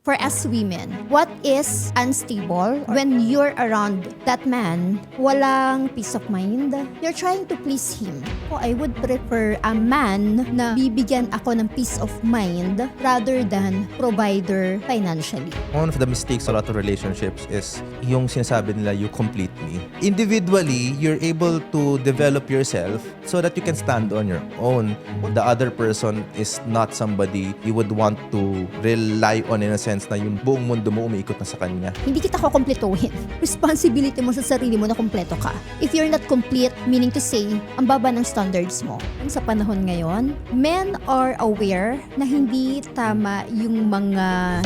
for us women, what is unstable when you're around that man, walang peace of mind, you're trying to please him. So I would prefer a man na bibigyan ako ng peace of mind rather than provider financially. One of the mistakes a lot of relationships is yung sinasabi nila, you complete me. Individually, you're able to develop yourself so that you can stand on your own. The other person is not somebody you would want to rely on in a sense na yung buong mundo mo umiikot na sa kanya. Hindi kita kukumpletuhin. Responsibility mo sa sarili mo na kumpleto ka. If you're not complete, meaning to say, ang baba ng standards mo. Sa panahon ngayon, men are aware na hindi tama yung mga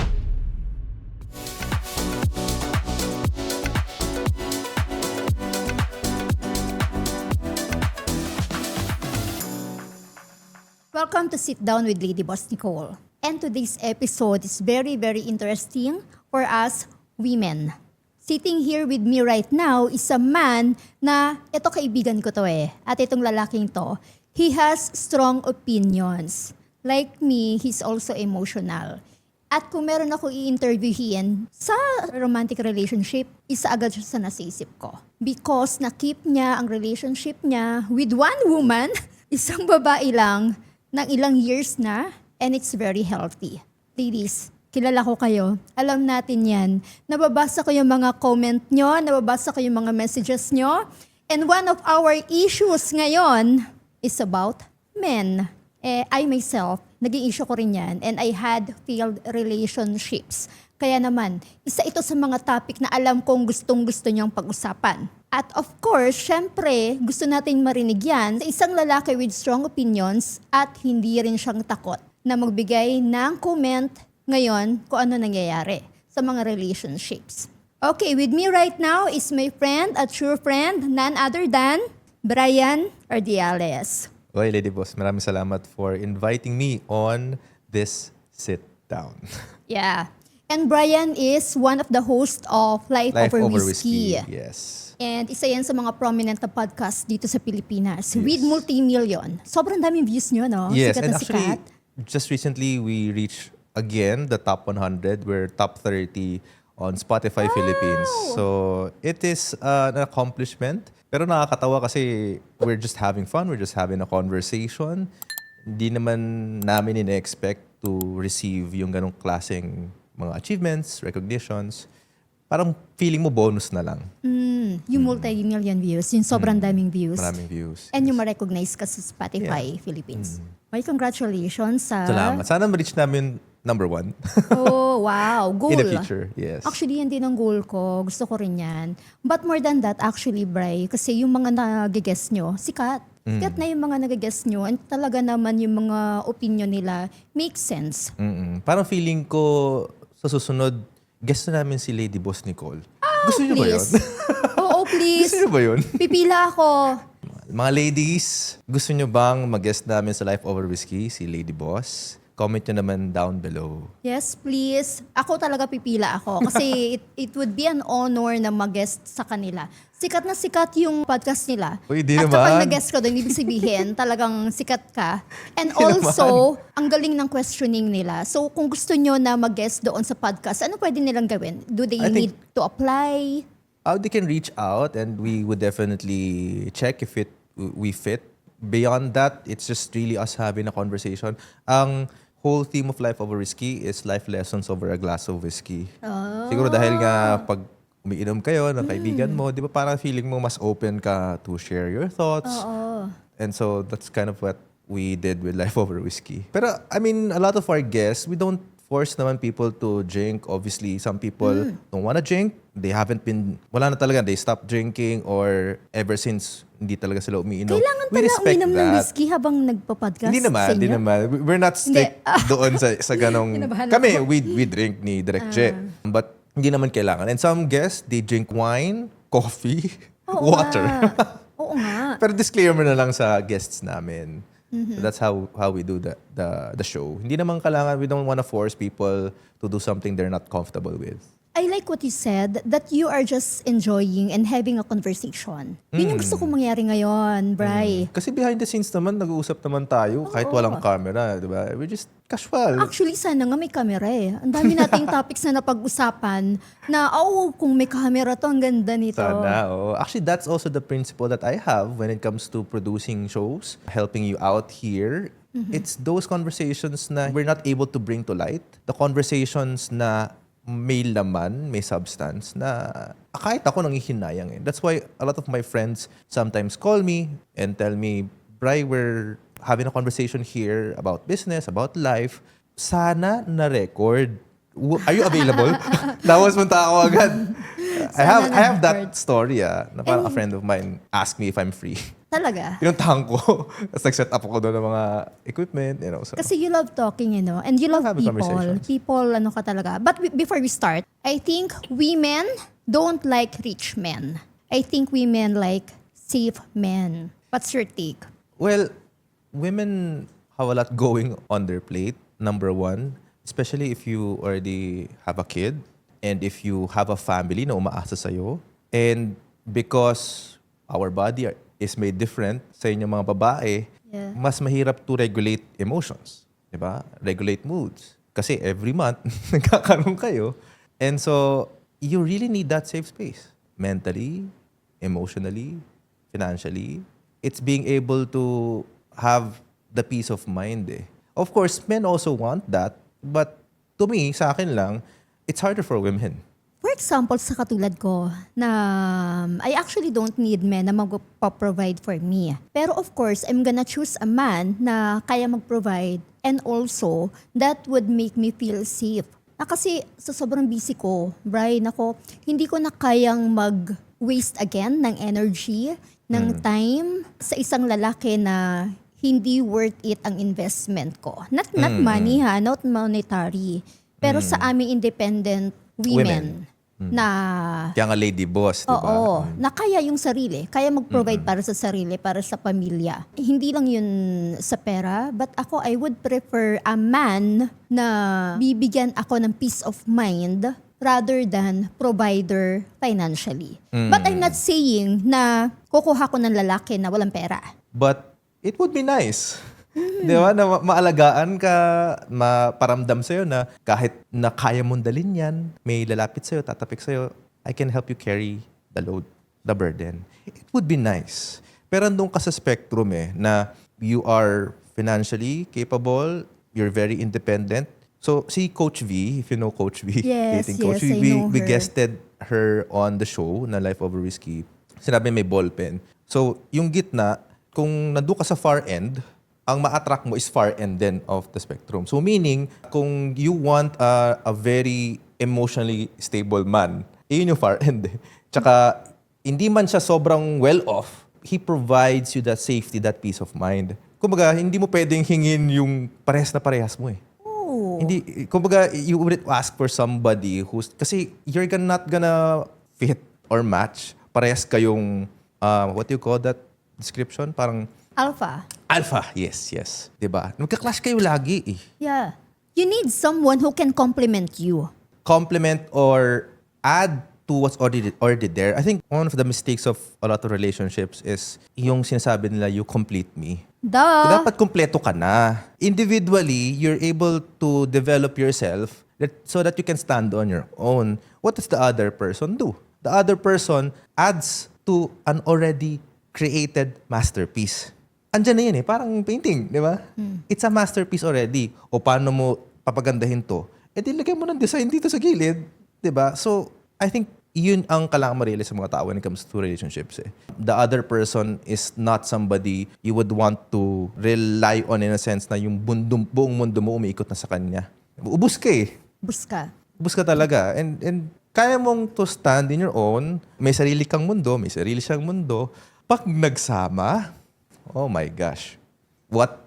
Welcome to Sit Down with Lady Boss Nicole. And today's episode is very, very interesting for us women. Sitting here with me right now is a man na, ito kaibigan ko to at itong lalaking to, he has strong opinions. Like me, he's also emotional. At kung meron ako i-interviewin sa romantic relationship, isa agad siya sa nasisip ko. Because nakip niya ang relationship niya with one woman, isang babae lang, ng ilang years na, and it's very healthy. Ladies, kilala ko kayo. Alam natin yan. Nababasa ko yung mga comment nyo, nababasa ko yung mga messages nyo. And one of our issues ngayon is about men. I myself, naging issue ko rin yan. And I had failed relationships. Kaya naman, isa ito sa mga topic na alam kong gustong-gusto niyang pag-usapan. At of course, syempre, gusto natin marinig yan sa isang lalaki with strong opinions at hindi rin siyang takot na magbigay ng comment ngayon kung ano nangyayari sa mga relationships. Okay, with me right now is my friend, a true friend, none other than Brian Ardiales. Okay, Lady Boss, maraming salamat for inviting me on this sit down. Yeah. And Brian is one of the hosts of Life Over Whiskey. Yes. And isa yan sa mga prominent na podcast dito sa Pilipinas. Yes. With multi-million. Sobrang daming views nyo, no? Yes, Sikat and na actually, sikat. just recently, we reached again the top 100. We're top 30 on Spotify Philippines. So, it is an accomplishment. Pero nakakatawa kasi we're just having fun. We're just having a conversation. Hindi naman namin in-expect to receive yung ganong klaseng mga achievements, recognitions. Parang feeling mo bonus na lang. Yung multi-million views, yung sobrang daming views. Maraming views. And yung ma-recognize ka sa Spotify Philippines. Well, congratulations sa... Salamat. Sana ma-reach namin number 1. Oh, wow. Goal. In the future, yes. Actually, yan din ang goal ko. Gusto ko rin yan. But more than that, actually, Bri, kasi yung mga nag-guest nyo, sikat. Sikat na yung mga nag-guest nyo. And talaga naman yung mga opinion nila makes sense. Parang feeling ko sa susunod, guest na namin si Lady Boss Nicole. Gusto niyo ba yun? Oo, please. Gusto niyo ba yun? Pipila ako. Mga ladies, gusto niyo bang mag-guest namin sa Life Over Whiskey, si Lady Boss? Comment nyo naman down below. Yes, please. Ako talaga pipila ako. Kasi it would be an honor na mag-guest sa kanila. Sikat na sikat yung podcast nila. Uy, di At naman. kapag nag-guest ko doon, ibig sabihin, talagang sikat ka. And also, ang galing ng questioning nila. So, kung gusto nyo na mag-guest doon sa podcast, ano pwede nilang gawin? Do they need to apply? They can reach out and we would definitely check if we fit. Beyond that, it's just really us having a conversation. Ang whole theme of Life Over Whiskey is life lessons over a glass of whiskey. Siguro dahil nga pag umiinom kayo ng kaibigan mo, di ba parang feeling mo mas open ka to share your thoughts. And so that's kind of what we did with Life Over Whiskey. Pero I mean, a lot of our guests, we don't force naman people to drink. Obviously, some people don't wanna drink. They haven't been, wala na talaga, they stopped drinking or ever since hindi talaga sila umiinom. Kailangan pala uminom ng whiskey habang nagpa-podcast Hindi naman, sa inyo? hindi naman. We're not strict doon sa ganong... Kinabahan Kami, ako. we drink ni Direct J. But hindi naman kailangan. And some guests, they drink wine, coffee, water. Oo nga. Pero disclaimer na lang sa guests namin. So that's how we do the show. Hindi naman kailangan, we don't wanna force people to do something they're not comfortable with. I like what you said, that you are just enjoying and having a conversation. Yun yung gusto kong mangyari ngayon, Bri. Kasi behind the scenes naman, nag-uusap naman tayo kahit walang camera, di ba? We're just casual. Actually, sana nga may camera eh. Ang dami nating topics na napag-usapan na, kung may camera to, ang ganda nito. Sana, oh. Actually, that's also the principle that I have when it comes to producing shows, helping you out here. It's those conversations na we're not able to bring to light. The conversations na may laman, may substance na kahit ako nangihinayang eh. That's why a lot of my friends sometimes call me and tell me, Bri, we're having a conversation here about business, about life. Sana na-record. Are you available? Tapos punta ako agad. I have that story na parang a friend of mine asked me if I'm free. Talaga? Pinuntahan ko. Tapos nag-set up ako doon ng mga equipment. So. Kasi you love talking, and you love having people. conversations. People, ka talaga. But before we start, I think women don't like rich men. I think women like safe men. What's your take? Well, women have a lot going on their plate, number one. Especially if you already have a kid and if you have a family na umaasa sa'yo. And because our body is made different sa inyong mga babae, mas mahirap to regulate emotions. Diba? Regulate moods. Kasi every month, nagkakaroon kayo. And so, you really need that safe space. Mentally, emotionally, financially. It's being able to have the peace of mind eh. Of course, men also want that. But to me, sa akin lang, it's harder for women. For example, sa katulad ko, na I actually don't need men na magpa-provide for me. Pero of course, I'm gonna choose a man na kaya mag-provide and also that would make me feel safe. Kasi sa sobrang busy ko, Brian, hindi ko na kayang mag-waste again ng energy, ng time sa isang lalaki na hindi worth it ang investment ko. Not money not monetary. Pero sa aming independent women. Na Kaya nga lady boss, di ba? oo, na kaya yung sarili, kaya mag-provide para sa sarili, para sa pamilya. Hindi lang yun sa pera, but ako, I would prefer a man na bibigyan ako ng peace of mind rather than provider financially. But I'm not saying na kukuha ko ng lalaki na walang pera. But it would be nice. Di ba? Na maalagaan ka, maparamdam sa'yo na kahit na kaya mong dalhin yan, may lalapit sa'yo, tatapik sa'yo, I can help you carry the load, the burden. It would be nice. Pero andun ka sa spectrum na you are financially capable, you're very independent. So, si Coach V, if you know Coach V, Yes, dating Coach yes, V, I know we her. guested her on the show na Life Over Risky. Sinabi may ballpen. So, yung gitna, kung nandun ka sa far end, ang ma-attract mo is far end then of the spectrum. So meaning, kung you want a very emotionally stable man, yun yung far end. Tsaka, hindi man siya sobrang well-off, he provides you that safety, that peace of mind. Kumbaga, hindi mo pwedeng hingin yung parehas na parehas mo eh. Oh. Hindi, kumbaga, you would ask for somebody who's, kasi you're not gonna fit or match. Parehas kayong, what do you call that description? Parang, Alpha, yes. Diba? Magka-clash kayo lagi eh. Yeah. You need someone who can complement you. Complement or add to what's already there. I think one of the mistakes of a lot of relationships is yung sinasabi nila, you complete me. Dapat kumpleto ka na. Individually, you're able to develop yourself so that you can stand on your own. What does the other person do? The other person adds to an already created masterpiece. Andyan na yun parang painting, di ba? It's a masterpiece already. O paano mo papagandahin to? Di lagyan mo ng design dito sa gilid, di ba? So, I think yun ang kailangan ma-realize sa mga tao when it comes to relationships. The other person is not somebody you would want to rely on in a sense na yung buong mundo mo umiikot na sa kanya. Ubus ka Ubus ka talaga. And kaya mong to stand in your own. May sarili kang mundo, may sarili siyang mundo. Pag nagsama, oh my gosh, what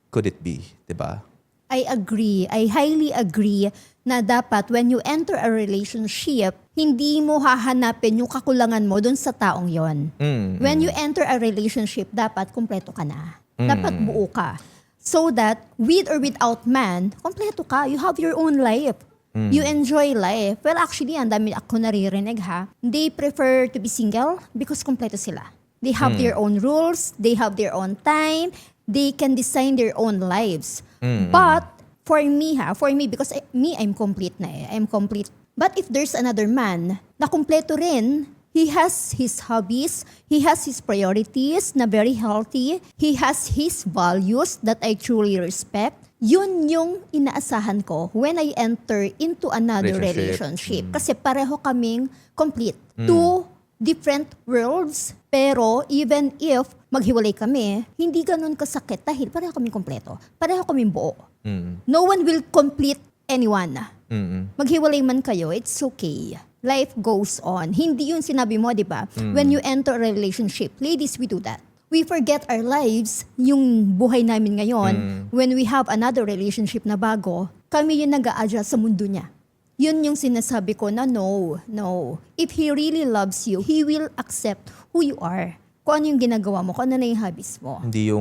could it be, diba? I agree. I highly agree na dapat when you enter a relationship, hindi mo hahanapin yung kakulangan mo dun sa taong yon. When you enter a relationship, dapat kumpleto ka na. Dapat buo ka. So that with or without man, kumpleto ka. You have your own life. You enjoy life. Well, actually, ang dami ako naririnig ha. They prefer to be single because kompleto sila. They have their own rules. They have their own time. They can design their own lives. But for me, because I'm complete na eh. I'm complete. But if there's another man na kompleto rin, he has his hobbies, he has his priorities na very healthy, he has his values that I truly respect. Yun yung inaasahan ko when I enter into another relationship. Kasi pareho kaming complete. Two different worlds, pero even if maghiwalay kami, hindi ganun kasakit dahil pareho kaming kompleto. Pareho kaming buo. No one will complete anyone. Maghiwalay man kayo, it's okay. Life goes on. Hindi yun sinabi mo, di ba? When you enter a relationship, ladies, we do that. We forget our lives, yung buhay namin ngayon, when we have another relationship na bago, kami yung nag-a-adjust sa mundo niya. Yun yung sinasabi ko na no. If he really loves you, he will accept who you are. Kung ano yung ginagawa mo, kung ano na yung hobbies mo. Hindi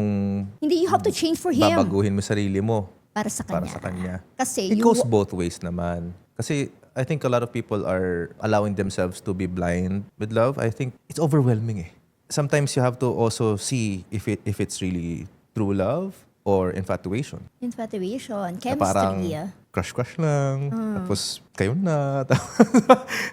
you have to change for him. babaguhin mo sarili mo Para sa kanya. Kasi It goes both ways naman. Kasi I think a lot of people are allowing themselves to be blind with love. I think it's overwhelming eh. Sometimes you have to also see if it's really true love or infatuation. Infatuation, Na parang chemistry. crush lang, tapos kayo na.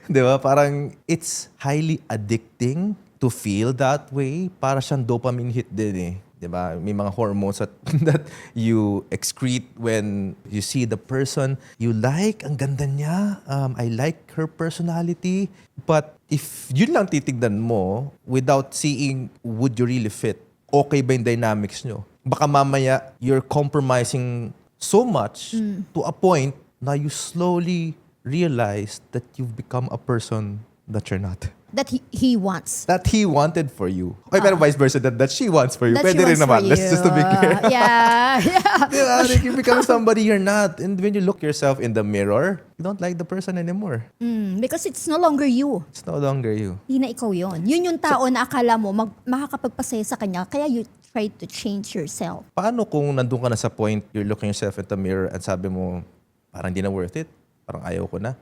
Di ba? Parang it's highly addicting to feel that way. Para siyang dopamine hit din eh. Di ba? May mga hormones that you excrete when you see the person you like. Ang ganda niya. I like her personality. But if yun lang titignan mo without seeing would you really fit, okay ba yung dynamics nyo? Baka mamaya you're compromising so much to a point na you slowly realize that you've become a person that you're not. That he wants. That he wanted for you. Ay, pero vice versa, that she wants for you. That Pwede she rin wants naman. for Let's just to be you. clear. Yeah. Diba? Like, you become somebody you're not. And when you look yourself in the mirror, you don't like the person anymore. Because it's no longer you. It's no longer you. Hindi na ikaw yun. Yun yung tao na akala mo makakapagpasaya sa kanya, kaya you try to change yourself. Paano kung nandun ka na sa point, you're looking yourself in the mirror and sabi mo, parang di na worth it. Parang ayaw ko na.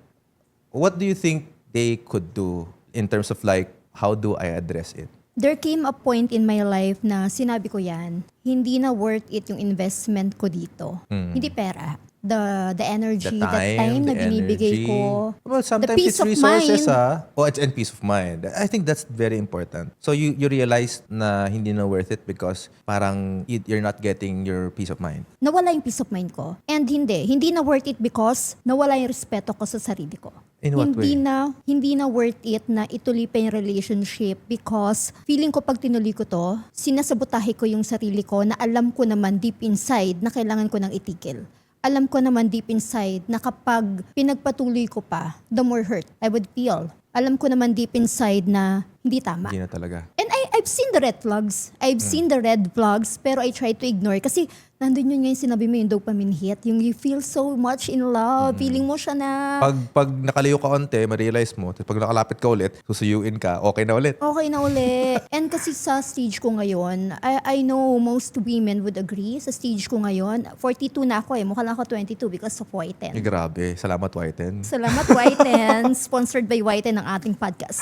What do you think they could do in terms of like, how do I address it? There came a point in my life na sinabi ko yan, hindi na worth it yung investment ko dito. Hindi pera. The energy, the time na the binibigay energy. ko. Well, sometimes peace it's of resources, mind. and peace of mind. I think that's very important. So you realize na hindi na worth it because parang you're not getting your peace of mind. Nawala yung peace of mind ko. And hindi na worth it because nawala yung respeto ko sa sarili ko. In what way? Hindi na worth it na ituloy pa yung relationship because feeling ko pag tinuloy ko to, sinasabotahe ko yung sarili ko na alam ko naman deep inside na kailangan ko nang itigil. Alam ko naman deep inside na kapag pinagpatuloy ko pa, the more hurt I would feel. Alam ko naman deep inside na hindi tama. Hindi na talaga. And I've seen the red flags. I've seen the red flags, pero I try to ignore. Kasi nandun yun nga yung sinabi mo, yung dopamine hit. Yung you feel so much in love. Feeling mo siya na Pag nakaliyo ka onte, ma-realize mo, tapos pag nakalapit ka ulit, susuyuin ka, okay na ulit. okay na uli. And kasi sa stage ko ngayon, I know most women would agree. Sa stage ko ngayon, 42 na ako eh. Mukha lang ako 22 because of Whiten. Grabe. Salamat, Whiten. Salamat Whiten. Sponsored by Whiten ang ating podcast.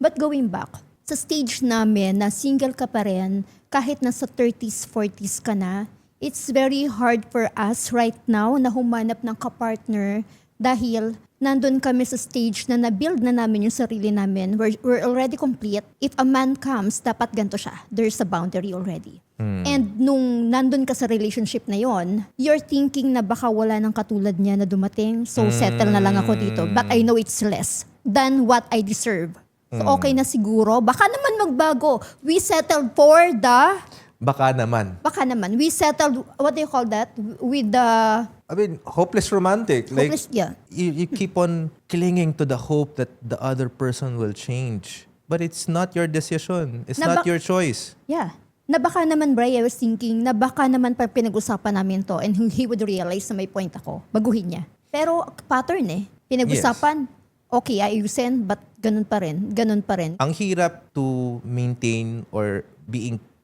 But going back, sa stage namin na single ka pa rin, kahit nasa 30s, 40s ka na, it's very hard for us right now na humanap ng kapartner dahil nandun kami sa stage na na-build na namin yung sarili namin. We're already complete. If a man comes, dapat ganito siya. There's a boundary already. And nung nandun ka sa relationship na yon, you're thinking na baka wala nang katulad niya na dumating, so settle na lang ako dito. But I know it's less than what I deserve. So okay na siguro. Baka naman magbago. We settled for the... Baka naman. We settled, what do you call that? With the... I mean, hopeless romantic. Hopeless, yeah. You keep on clinging to the hope that the other person will change. But it's not your decision. It's not your choice. Yeah. Na baka naman, Bri, I was thinking, na baka naman pag pinag-usapan namin to and he would realize na may point ako, baguhin niya. Pero pattern eh. Pinag-usapan, okay, ayusin, but ganun pa rin. Ang hirap to maintain or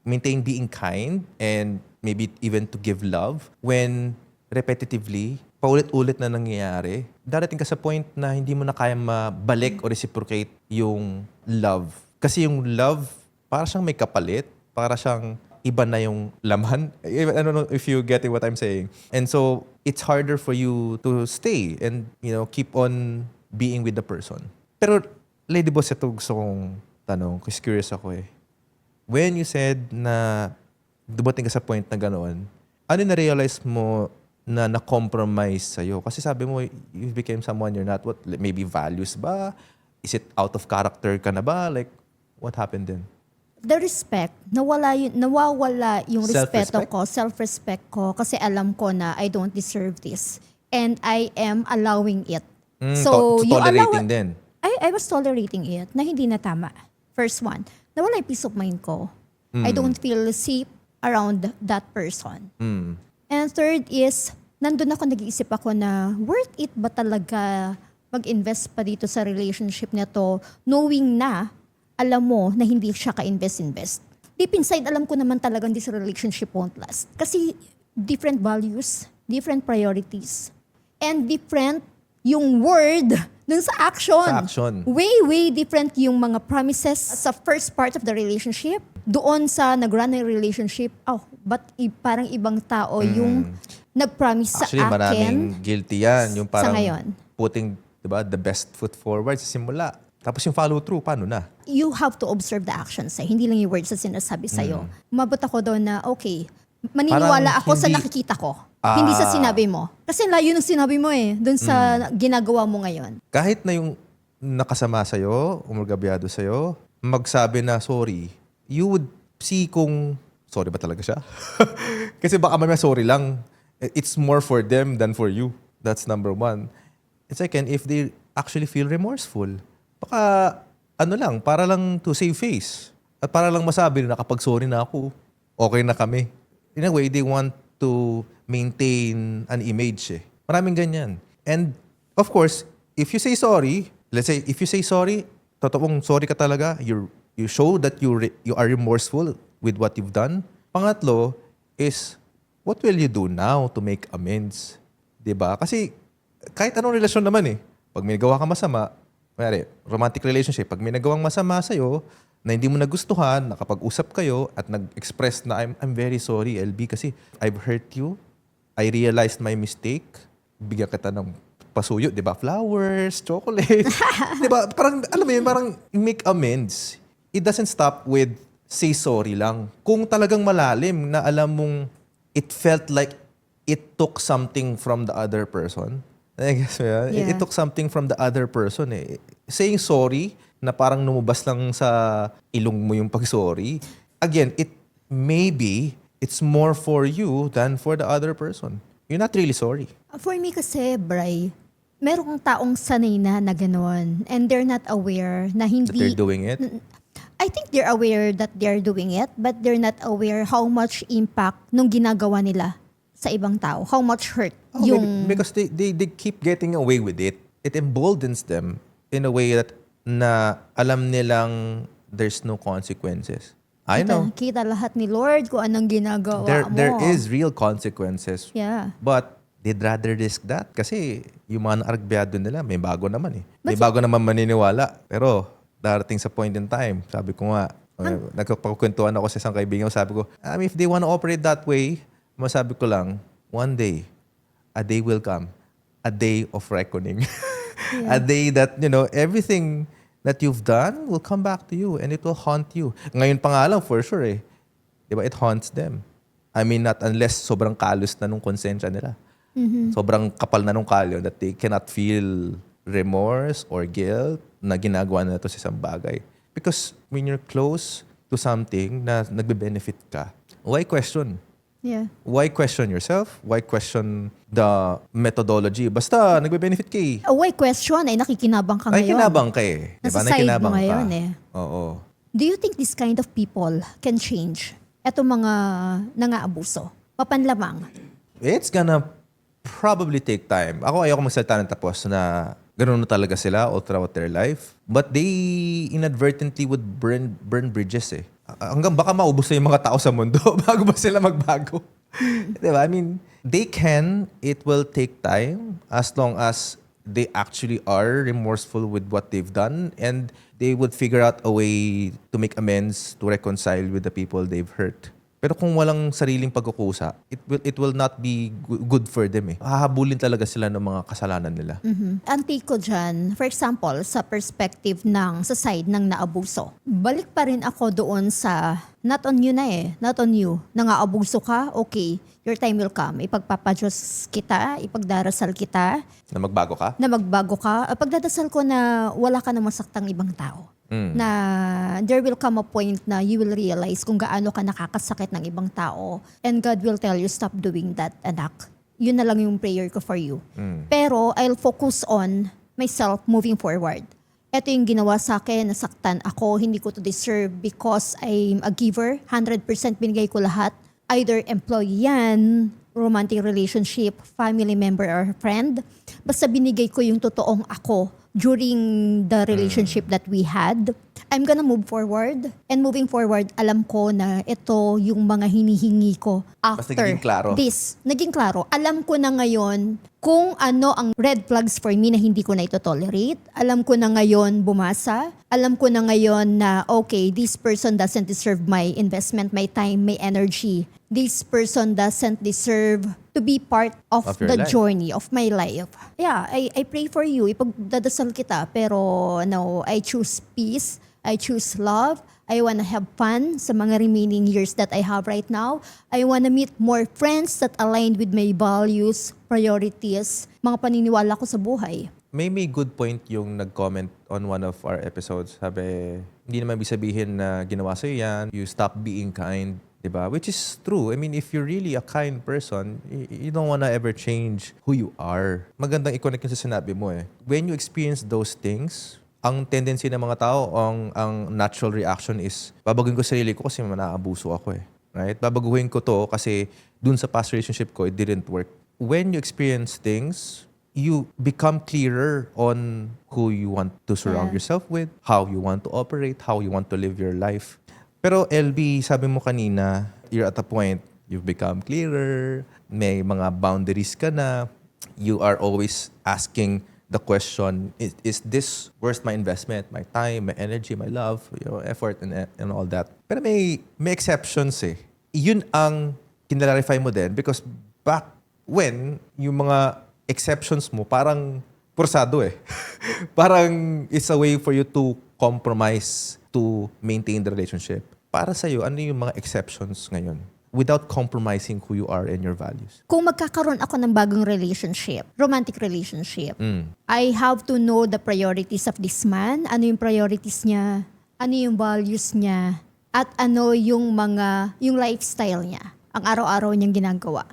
maintain being kind and maybe even to give love when repetitively paulit-ulit na nangyayari, darating ka sa point na hindi mo na kaya mabalik o reciprocate yung love. Kasi yung love, para siyang may kapalit, para siyang iba na yung laman. I don't know if you get what I'm saying. And so, it's harder for you to stay and, keep on being with the person. Pero, Lady Boss, ito gusto kong tanong, kasi curious ako eh. When you said na dumating ka sa point na ganoon, ano na-realize mo na na-compromise sa'yo? Kasi sabi mo, you became someone you're not. What? Maybe values ba? Is it out of character ka na ba? Like, what happened then? The respect, nawawala yung respeto Self-respect? ko, self-respect ko, kasi alam ko na I don't deserve this. And I am allowing it. Tolerating din. I was tolerating it na hindi na tama. First one, nawala yung peace of mind ko. I don't feel safe around that person. And third is, nandun ako, nag-iisip ako na worth it ba talaga mag-invest pa dito sa relationship na to, knowing na alam mo na hindi siya ka-invest. Deep inside, alam ko naman talagang this relationship won't last. Kasi different values, different priorities, and different yung word dun sa action. Sa action. Way different yung mga promises sa first part of the relationship. Doon sa nag-run ng relationship, parang ibang tao yung nag-promise sa Actually, akin. maraming guilty yan. Yung parang sa ngayon. putting, diba, the best foot forward sa simula. Tapos yung follow-through, paano na? You have to observe the actions. Hindi lang yung words na sinasabi sa'yo. Mabot ako doon na, okay, maniniwala Parang ako sa hindi- nakikita ko. Hindi sa sinabi mo. Kasi layo ng sinabi mo doon sa ginagawa mo ngayon. Kahit na yung nakasama sa'yo, umagabyado sa'yo, magsabi na sorry, you would see kung sorry ba talaga siya? Kasi baka may sorry lang. It's more for them than for you. That's number one. And second, if they actually feel remorseful, baka para lang to save face. At para lang masabi na kapag sorry na ako, okay na kami. In a way, they want to maintain an image eh. Maraming ganyan. And of course, if you say sorry, let's say if you say sorry, totoong sorry ka talaga, you show that you are remorseful with what you've done. Pangatlo is, what will you do now to make amends? 'Di ba? Kasi kahit anong relasyon naman eh, pag may nagawa ka masama, romantic relationship, pag may nagawang masama sa'yo, na hindi mo nagustuhan, nakapag-usap kayo at nag-express na I'm very sorry, LB, kasi I've hurt you. I realized my mistake. Bigyan kita ng pasuyo, di ba? Flowers, chocolate. Di ba? Parang, alam mo yun, parang make amends. It doesn't stop with say sorry lang. Kung talagang malalim na alam mong it felt like it took something from the other person. I guess, yeah. Yeah. It took something from the other person eh. Saying sorry, na parang lumabas lang sa ilong mo yung pag-sorry. Again, it's more for you than for the other person. You're not really sorry. For me kasi, Bray, merong taong sanay na gano'n. And they're not aware na hindi... That they're doing it. I think they're aware that they're doing it, but they're not aware how much impact nung ginagawa nila sa ibang tao. How much hurt yung... Because they keep getting away with it. It emboldens them in a way that na alam nilang there's no consequences. I know. Kita lahat ni Lord kung anong ginagawa mo. There is real consequences. Yeah. But they'd rather risk that kasi yung mga naaragbyado nila, may bago naman eh. May But- bago naman maniniwala. Pero darating sa point in time, sabi ko nga, nagkakwentuhan ako sa isang kaibigan, sabi ko, if they want to operate that way, masabi ko lang, one day, a day will come. A day of reckoning. A day that, everything that you've done will come back to you and it will haunt you. Ngayon pa nga lang, for sure eh. Diba? It haunts them. I mean, not unless sobrang kalos na nung konsensya nila. Sobrang kapal na nung kalyo that they cannot feel remorse or guilt na ginagawa na to sa isang bagay. Because when you're close to something na nagbe-benefit ka, why question? Yeah. Why question yourself? Why question the methodology? Basta, nagbe-benefit ka eh. Why question? Nakikinabang ka Ay, ngayon. kinabang ka eh. Nasa Diba? side mo Nakinabang ngayon ka. eh. Oo. Do you think this kind of people can change? Etong mga nangaabuso. Papanlamang. It's gonna probably take time. Ako ayoko magsalita ng tapos na ganun na talaga sila all throughout their life. But they inadvertently would burn bridges eh. Hanggang baka maubos na yung mga tao sa mundo bago ba sila magbago. Diba? I mean, it will take time as long as they actually are remorseful with what they've done and they would figure out a way to make amends, to reconcile with the people they've hurt. Pero kung walang sariling pagkukusa, it will not be good for them eh. Hahabulin talaga sila ng mga kasalanan nila. Ang take ko dyan, for example, sa perspective sa side ng naabuso. Balik pa rin ako doon sa, not on you na eh, not on you. Nangaabuso ka, okay, your time will come. Ipagpapadyos kita, ipagdarasal kita, Na magbago ka? na magbago ka. Pagdadasal ko na wala ka na masaktang ibang tao. Na there will come a point na you will realize kung gaano ka nakakasakit ng ibang tao and God will tell you stop doing that, anak. Yun na lang yung prayer ko for you. Pero I'll focus on myself moving forward. Ito yung ginawa sa akin, nasaktan ako, hindi ko to deserve because I'm a giver, 100% binigay ko lahat. Either employee yan, romantic relationship, family member or friend. Basta binigay ko yung totoong ako during the relationship that we had. I'm gonna move forward. And moving forward, alam ko na ito yung mga hinihingi ko after naging klaro. this. Naging klaro. Alam ko na ngayon kung ano ang red flags for me na hindi ko na ito tolerate. Alam ko na ngayon bumasa. Alam ko na ngayon na okay, this person doesn't deserve my investment, my time, my energy. This person doesn't deserve to be part of Of your the life. journey of my life. Yeah, I pray for you. Ipagdadasal kita. Pero no, I choose peace. I choose love. I wanna have fun sa mga remaining years that I have right now. I wanna meet more friends that aligned with my values, priorities, mga paniniwala ko sa buhay. May good point yung nag-comment on one of our episodes. Sabi, hindi naman ibig sabihin na ginawa sa'yo yan, you stop being kind, diba? Which is true. I mean, if you're really a kind person, you don't wanna ever change who you are. Magandang i-connect yung sa sinabi mo eh. When you experience those things, ang tendency ng mga tao, ang natural reaction is, babaguhin ko sarili ko kasi manaabuso ako eh. Right? Babaguhin ko to kasi dun sa past relationship ko, it didn't work. When you experience things, you become clearer on who you want to surround yourself with, how you want to operate, how you want to live your life. Pero LB, sabi mo kanina, you're at a point, you've become clearer, may mga boundaries ka na, you are always asking the question, is this worth my investment, my time, my energy, my love, effort, and all that. Pero may exceptions eh. Yun ang kinlarify mo din because back when, yung mga exceptions mo, parang pursado eh. Parang it's a way for you to compromise to maintain the relationship. Para sa'yo, ano yung mga exceptions ngayon? Without compromising who you are and your values. Kung magkakaroon ako ng bagong relationship, romantic relationship, I have to know the priorities of this man, ano yung priorities niya, ano yung values niya, at ano yung lifestyle niya, ang araw-araw niyang ginagawa.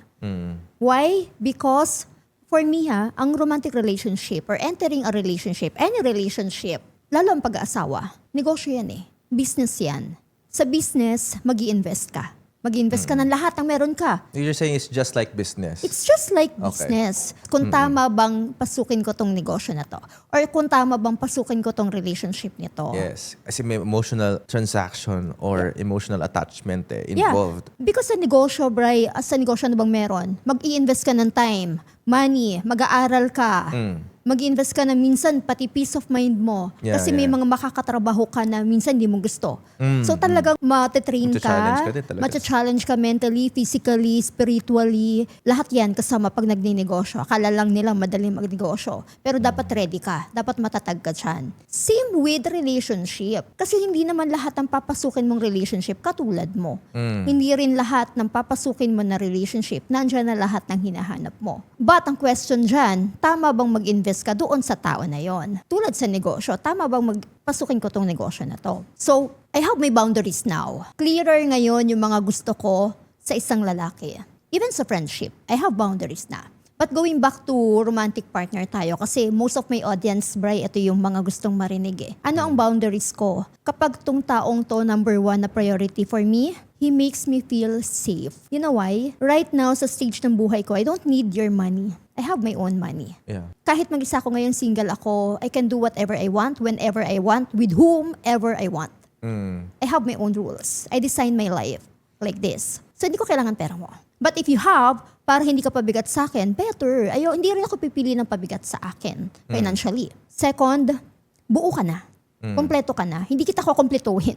Why? Because for me ang romantic relationship or entering a relationship, any relationship, lalo ang pag-aasawa, negosyo yan eh. Business yan. Sa business, mag-i-invest ka. Mag-invest ka ng lahat ng meron ka. You're saying it's just like business. It's just like Okay. business. Kung tama bang pasukin ko tong negosyo na to? Or kung tama bang pasukin ko tong relationship nito? Yes. Kasi may emotional transaction or emotional attachment involved. Yeah. Because sa negosyo, Bri, sa negosyo na bang meron? Mag-i-invest ka ng time, money, mag-aaral ka. Mag-invest ka na minsan pati peace of mind mo. Yeah, Kasi may yeah. mga makakatrabaho ka na minsan di mo gusto. So talagang matitrain Mata-challenge ka, ka din talaga. mata-challenge ka mentally, physically, spiritually. Lahat yan kasama pag nagninegosyo. Akala lang nila madali magnegosyo. Pero dapat ready ka. Dapat matatag ka dyan. Same with relationship. Kasi hindi naman lahat ng papasukin mong relationship katulad mo. Hindi rin lahat ng papasukin mo na relationship nandyan na lahat ng hinahanap mo. But ang question dyan, tama bang mag-invest ka doon sa tao na yon? Tulad sa negosyo, tama bang magpasukin ko tong negosyo na to? So, I have my boundaries now. Clearer ngayon yung mga gusto ko sa isang lalaki. Even sa friendship, I have boundaries na. But going back to romantic partner tayo, kasi most of my audience, Bri, ito yung mga gustong marinig eh. Ano ang boundaries ko? Kapag tong taong to, number one na priority for me, he makes me feel safe. You know why? Right now, sa stage ng buhay ko, I don't need your money. I have my own money. Yeah. Kahit mag-isa ako ngayon, single ako, I can do whatever I want, whenever I want, with whomever I want. I have my own rules. I design my life like this. So, hindi ko kailangan pera mo. But if you have, para hindi ka pabigat sa akin, better. Hindi rin ako pipili ng pabigat sa akin financially. Second, buo ka na. Kompleto ka na. Hindi kita kukumpletuhin.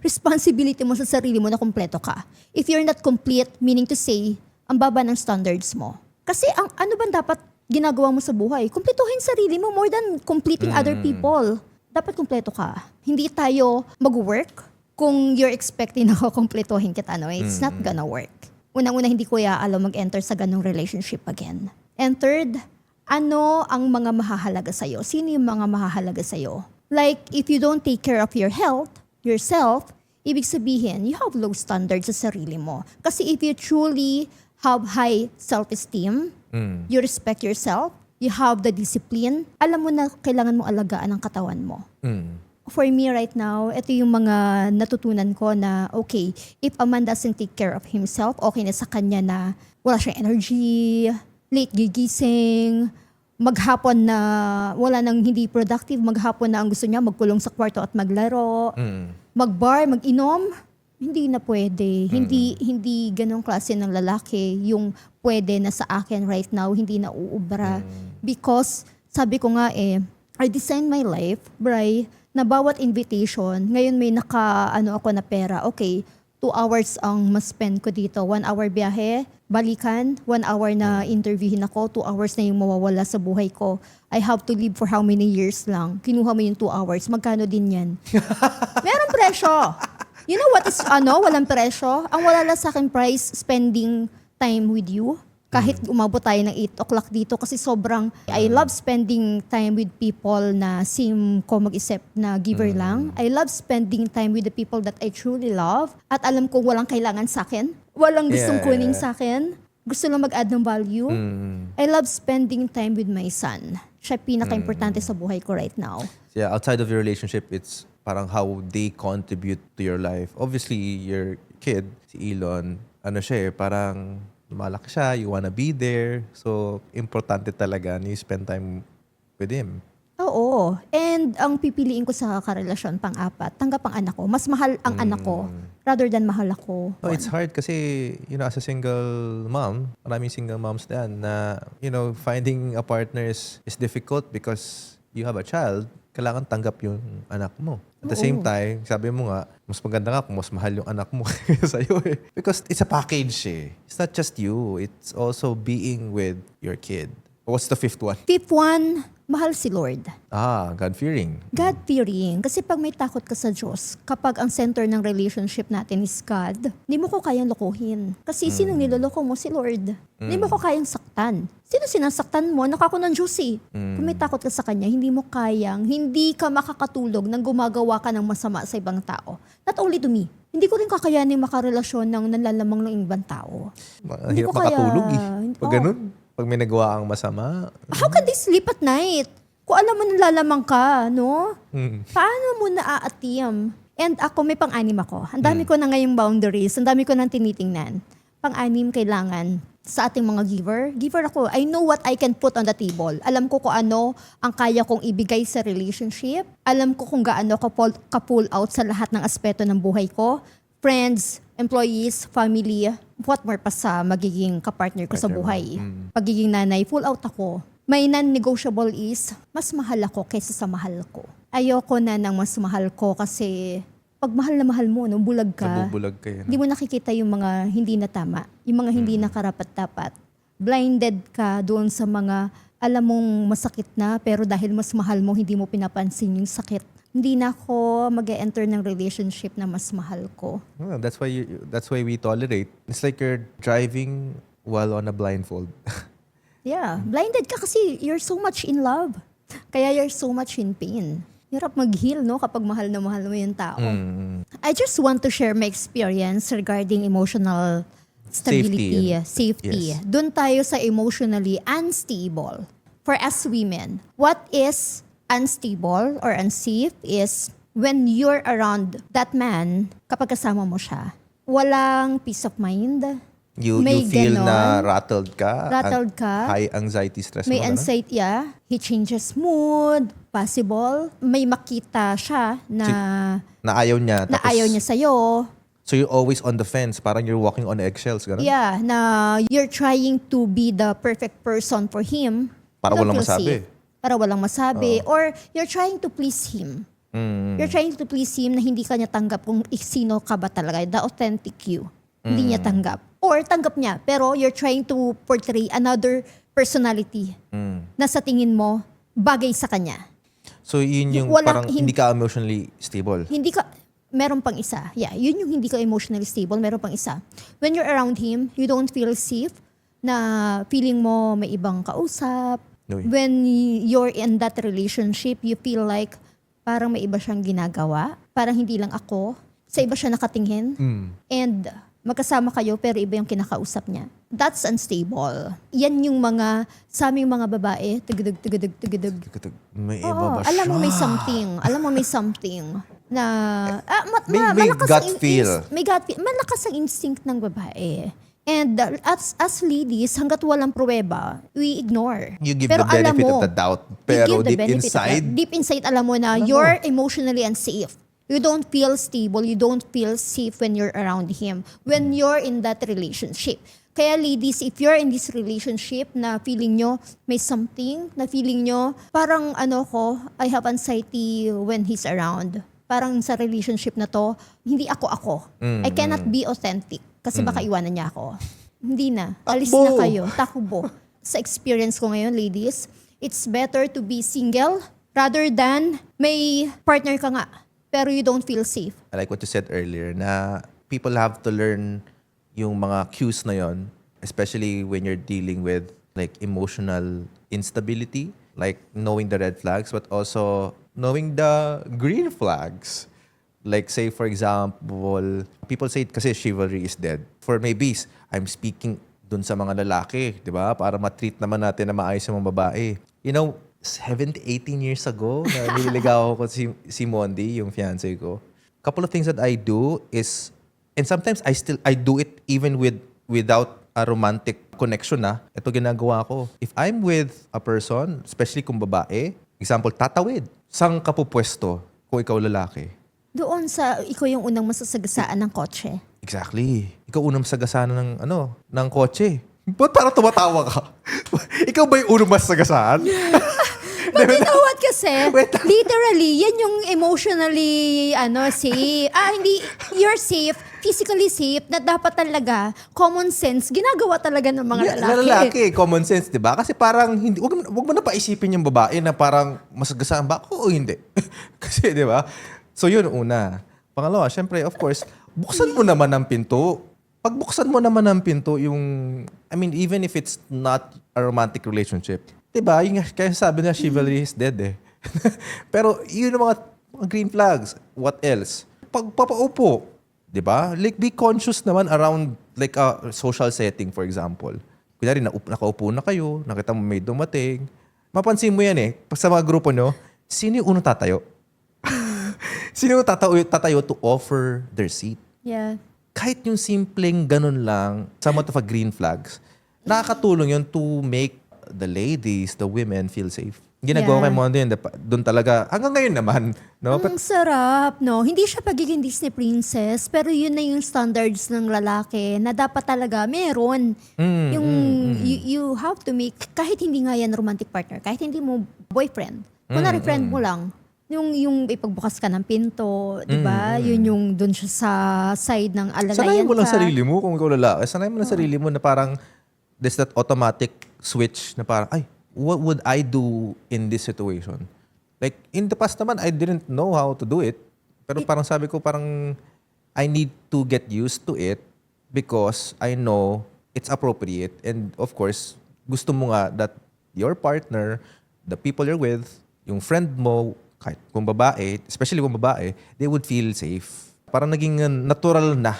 Responsibility mo sa sarili mo na kompleto ka. If you're not complete, meaning to say, ang baba ng standards mo. Kasi ang ano ba dapat ginagawa mo sa buhay? Kumpletuhin sarili mo more than completing other people. Dapat kompleto ka. Hindi tayo mag-work kung you're expecting na kumpletuhin kita. No? It's not gonna work. Unang-una, hindi ko alam mag-enter sa ganong relationship again. And third, ano ang mga mahahalaga sa'yo? Sino yung mga mahahalaga sa'yo? Like, if you don't take care of your health, yourself, ibig sabihin, you have low standards sa sarili mo. Kasi if you truly have high self-esteem, you respect yourself, you have the discipline, alam mo na kailangan mo alagaan ang katawan mo. For me right now, ito yung mga natutunan ko na, okay, if a man doesn't take care of himself, okay na sa kanya na wala siyang energy, late gigising, maghapon na wala nang hindi productive, maghapon na ang gusto niya magkulong sa kwarto at maglaro, magbar, mag-inom, hindi na pwede. Hindi ganong klase ng lalaki yung pwede na sa akin right now, hindi na uubra. Because sabi ko nga I designed my life, Bri, na bawat invitation, ngayon may ako na pera, okay, 2 hours ang mas-spend ko dito. 1 hour biyahe, balikan, 1 hour na interviewin ako, 2 hours na yung mawawala sa buhay ko. I have to live for how many years lang? Kinuha mo yung 2 hours, magkano din yan? Merong presyo. You know what is, walang presyo? Ang wala lang sa akin price, spending time with you. Kahit umabot tayo ng 8 o'clock dito kasi sobrang, I love spending time with people na same ko mag-isip na giver lang. I love spending time with the people that I truly love. At alam ko walang kailangan sa akin. Walang gustong kunin sa akin. Gusto lang mag-add ng value. I love spending time with my son. Siya pinaka-importante sa buhay ko right now. Yeah, outside of your relationship, it's parang how they contribute to your life. Obviously, your kid, si Elon, parang lumalaki siya, you wanna be there. So, importante talaga na you spend time with him. Oo. And ang pipiliin ko sa karelasyon, pang-apat, tanggap ang anak ko. Mas mahal ang anak ko rather than mahal ako. Oh, it's hard kasi, as a single mom, maraming single moms na, finding a partner is difficult because you have a child, kailangan tanggap yung anak mo. At the same time, sabi mo nga, mas maganda nga kung mas mahal yung anak mo sa'yo eh. Because it's a package eh. It's not just you. It's also being with your kid. What's the fifth one? Fifth one, mahal si Lord. God-fearing. God-fearing. Kasi pag may takot ka sa Diyos, kapag ang center ng relationship natin is God, hindi mo ko kayang lokohin. Kasi sinong niloloko mo? Si Lord. Hindi mo ko kayang saktan. Sino sinasaktan mo? Nakako ng Diyos eh. Kung may takot ka sa Kanya, hindi ka makakatulog nang gumagawa ka ng masama sa ibang tao. Not only to me. Hindi ko rin kakayanin makarelasyon ng nanlalamang ng ibang tao. Hirap makatulog eh. Pag ganun. Pag may nagawa ang masama. How can they sleep at night? Kung alam mo nalalamang ka, no? Paano mo naaatim? And ako, may pang-anim ako. Ang dami ko na ngayong boundaries. Ang dami ko nang tinitingnan. Pang-anim kailangan sa ating mga giver. Giver ako. I know what I can put on the table. Alam ko kung ano ang kaya kong ibigay sa relationship. Alam ko kung gaano ka-pull out sa lahat ng aspeto ng buhay ko. Friends, employees, family, what more pa sa magiging kapartner ko sa buhay. Pagiging nanay, full out ako. May non-negotiable is, mas mahal ako kaysa sa mahal ko. Ayoko na ng mas mahal ko kasi pag mahal na mahal mo, no, bulag ka. Nabubulag ka yan. Hindi mo nakikita yung mga hindi na tama, yung mga hindi na karapat-dapat. Blinded ka doon sa mga alam mong masakit na pero dahil mas mahal mo, hindi mo pinapansin yung sakit. Hindi na ako mag-enter ng relationship na mas mahal ko. Oh, that's why we tolerate. It's like you're driving while on a blindfold. Yeah, blinded ka kasi you're so much in love. Kaya you're so much in pain. Hirap mag-heal, no, kapag mahal na mahal mo yung tao. I just want to share my experience regarding emotional stability, safety. Yes. Doon tayo sa emotionally unstable. For us women, what is unstable or unsafe is when you're around that man, kapag kasama mo siya, walang peace of mind. You May feel ganon. na rattled ka. Rattled ka. High anxiety, stress. May mo, anxiety, he changes mood, possible. May makita siya na na ayaw niya. ayaw niya sa'yo. So you're always on the fence. Parang you're walking on eggshells. Ganun? Yeah, na you're trying to be the perfect person for him. Para You don't walang feel masabi. safe. Para walang masabi. Or you're trying to please him. You're trying to please him na hindi ka niya tanggap kung sino ka ba talaga. The authentic you. Hindi niya tanggap. Or tanggap niya, pero you're trying to portray another personality na sa tingin mo bagay sa kanya. So yun yung Walang- parang hindi ka emotionally stable. Hindi ka, meron pang isa. Yeah, yun yung hindi ka emotionally stable, meron pang isa. When you're around him, you don't feel safe na feeling mo may ibang kausap. Uy. When you're in that relationship, you feel like parang may iba siyang ginagawa. Parang hindi lang ako. Sa iba siya nakatingin. And magkasama kayo pero iba yung kinakausap niya. That's unstable. Yan yung mga, sa aming mga babae, tugudug. May iba Oo, ba siya? alam mo may something. Alam mo may something na May malakas gut ang feel. may gut feel. Malakas ang instinct ng babae. And as ladies, hanggat walang pruweba, we ignore. You give Pero the alam benefit mo, of the doubt. you Pero give the deep benefit of the- inside, deep inside, alam mo na Alam you're mo. emotionally unsafe. You don't feel stable. You don't feel safe when you're around him. When you're in that relationship. Kaya ladies, if you're in this relationship na feeling nyo may something, na feeling nyo parang I have anxiety when he's around. Parang sa relationship na to, hindi ako. I cannot be authentic kasi baka iwanan niya ako. Hindi na. Alis Takbo. na kayo. Takbo. Sa experience ko ngayon, ladies, it's better to be single rather than may partner ka nga pero you don't feel safe. I like what you said earlier, na people have to learn yung mga cues na yon, especially when you're dealing with like emotional instability, like knowing the red flags, but also knowing the green flags. Like say for example, people say kasi chivalry is dead. For maybe, I'm speaking dun sa mga lalaki, di ba? Para ma-treat naman natin na maayos yung mga babae. You know, 17, 18 years ago, na nililigaw ko si Mondi, yung fiancé ko. Couple of things that I do is, and sometimes I do it even without a romantic connection na. Ito ginagawa ko. If I'm with a person, especially kung babae, example, tatawid. Saan ka pupwesto kung ikaw lalaki? Doon sa ikaw yung unang masasagasaan ng kotse. Exactly. Ikaw unang sagasaan ng kotse. Ba't parang tumatawa ka? Ikaw ba yung unang masagasaan? But you know what kasi, Wait lang. literally, yan yung emotionally, safe. Hindi, you're safe, physically safe, na dapat talaga, common sense, ginagawa talaga ng mga lalaki. Lalaki, common sense, di ba? Kasi parang, hindi, wag mo na paisipin yung babae na parang masagasaan ba ako o hindi. Kasi, di ba? So, yun, una. Pangalawa, syempre, of course, buksan mo naman ang pinto. Pag buksan mo naman ang pinto, even if it's not a romantic relationship, diba? Yung, kaya sabi na chivalry is dead eh. Pero yun ang mga green flags. What else? Pagpapaupo, diba? Like be conscious naman around like a social setting, for example. Kunyari, nakaupo na kayo, nakita mo may dumating. Mapansin mo yan eh. Pag sa mga grupo nyo, sino yung unang tatayo? Sino yung tatayo to offer their seat? Yeah. Kahit yung simpleng ganun lang, somewhat of a green flags, nakakatulong yun to make the ladies, the women feel safe. Ginagawa Yeah. kay Mondo yun, doon talaga, hanggang ngayon naman, no? Ang sarap, no? Hindi siya pagiging Disney princess, pero yun na yung standards ng lalaki na dapat talaga meron. You have to make, kahit hindi nga yan romantic partner, kahit hindi mo boyfriend, kunwari friend mo lang, yung ipagbukas ka ng pinto, di ba? Yun yung dun siya sa side ng alalayan Sanayin mo lang ka. sarili mo kung ikaw lalaki. Sanayin mo lang sarili mo na parang there's that automatic switch na parang, ay, what would I do in this situation? Like, in the past naman, I didn't know how to do it. Pero parang sabi ko, parang I need to get used to it because I know it's appropriate. And of course, gusto mo nga that your partner, the people you're with, yung friend mo, kahit kung babae, especially kung babae, they would feel safe. Parang naging natural na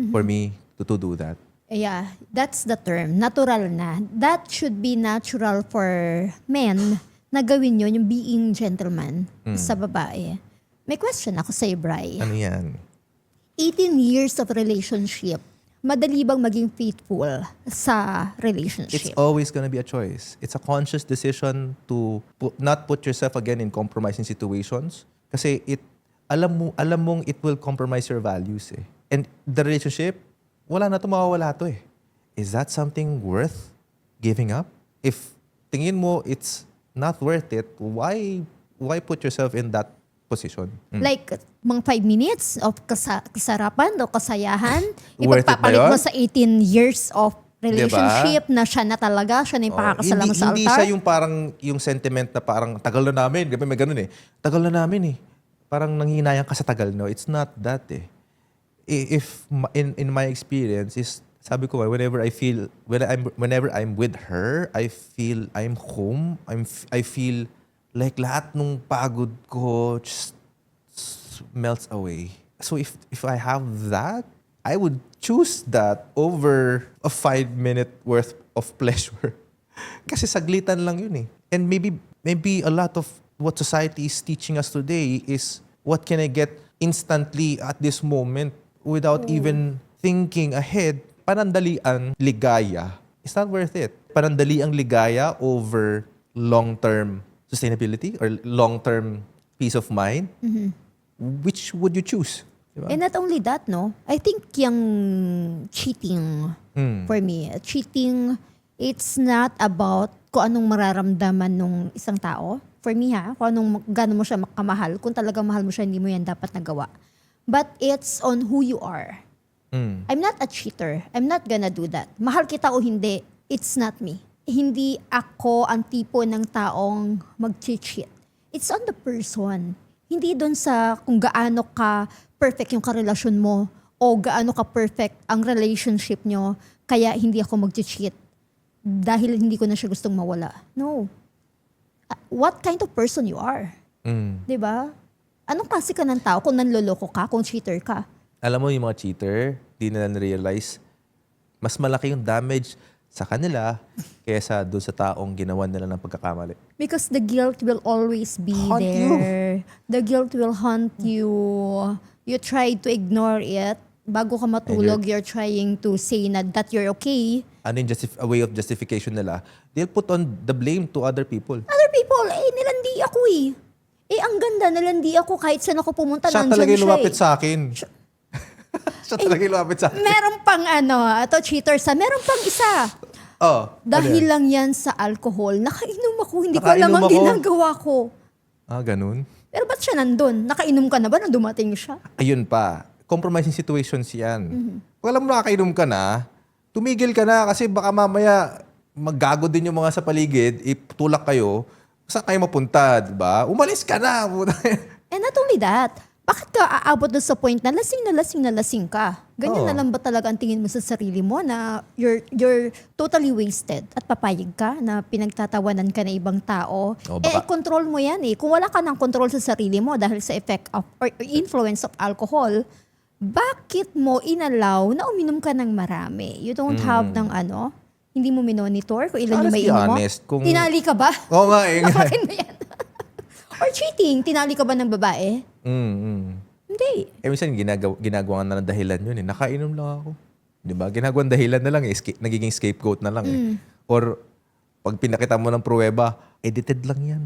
for me to do that. Yeah, that's the term. Natural na. That should be natural for men na gawin yun, yung being gentleman sa babae. May question ako sa'yo, Bri. Ano yan? 18 years of relationship, madali bang maging faithful sa It's relationship? always gonna be a choice. It's a conscious decision to not put yourself again in compromising situations. Kasi alam mong it will compromise your values eh. And the relationship, wala na to, mawawala to eh. Is that something worth giving up? If tingin mo it's not worth it, why put yourself in that position? Like, mga 5 minutes of kasarapan o kasayahan, Worth it ba ipagpapalit yun? mo sa 18 years of relationship na siya na talaga, siya na yung pakakasala mo sa Hindi altar. siya yung parang, yung sentiment na parang tagal na namin. Diba may ganun eh. Tagal na namin eh. Parang nanghihinayang ka sa tagal. No, it's not that eh. If in my experience is, sabi ko whenever I'm with her, I feel I'm home. I feel like lahat nung pagod ko just melts away. So if I have that, I would choose that over a 5-minute worth of pleasure. Kasi saglitan lang yun eh. And maybe a lot of what society is teaching us today is what can I get instantly at this moment without even thinking ahead. Panandalian ligaya. It's not worth it. Panandaliang ligaya over long-term sustainability or long-term peace of mind. Which would you choose? Diba? And not only that, no? I think yung cheating, for me, cheating, it's not about kung anong mararamdaman ng isang tao. For me kung gano'n mo siya makamahal. Kung talagang mahal mo siya, hindi mo yan dapat nagawa. But it's on who you are. I'm not a cheater. I'm not gonna do that. Mahal kita o hindi, it's not me. Hindi ako ang tipo ng taong mag-cheat. It's on the person. Hindi doon sa kung gaano ka perfect yung karelasyon mo o gaano ka perfect ang relationship nyo kaya hindi ako mag-cheat dahil hindi ko na siya gustong mawala. No. What kind of person you are? 'Di ba? Anong klase ka ng tao kung nanloloko ka, kung cheater ka? Alam mo yung mga cheater, di nila na-realize, mas malaki yung damage sa kanila kaysa doon sa taong ginawan nila ng pagkakamali. Because the guilt will always be Haunt you. there. The guilt will haunt you. You try to ignore it. Bago ka matulog, you're trying to say na that you're okay. Ano yung a way of justification nila? They'll put on the blame to other people. Other people, nilandi ako eh. Ang ganda, nilandi ako kahit saan ako pumunta, Siya nandyan talaga yung siya lumapit sa akin. Siya talaga yung lumapit sa akin. Meron pang cheater meron pang isa. Dahil lang yan sa alcohol, nakainom ako, hindi ko alam Nakainom ang ako. ginagawa ko. Ganun. Pero ba't siya nandun? Nakainom ka na ba nang dumating siya? Ayun pa. Compromising situations yan. Kung alam mo nakakainom ka na, tumigil ka na kasi baka mamaya maggago din yung mga sa paligid, itulak kayo, saan kayo mapunta, di ba? Umalis ka na. And not only that, bakit ka aabot doon sa point na lasing ka? Ganyan na lang ba talaga ang tingin mo sa sarili mo na you're totally wasted at papayag ka na pinagtatawanan ka na ibang tao? Control mo yan eh. Kung wala ka ng control sa sarili mo dahil sa effect of or influence of alcohol, bakit mo inalaw na uminom ka ng marami? You don't have ng hindi mo minonitor kung ilan yung may inom mo? Tinali ka ba? Oo nga eh. Bakit mo yan? Or cheating, tinali ka ba ng babae? Hindi. Minsan ginagawa na ng dahilan yun eh. Nakainom lang ako. Di ba? Ginagawa dahilan na lang eh. Nagiging scapegoat na lang eh. Or pag pinakita mo ng pruweba, edited lang yan.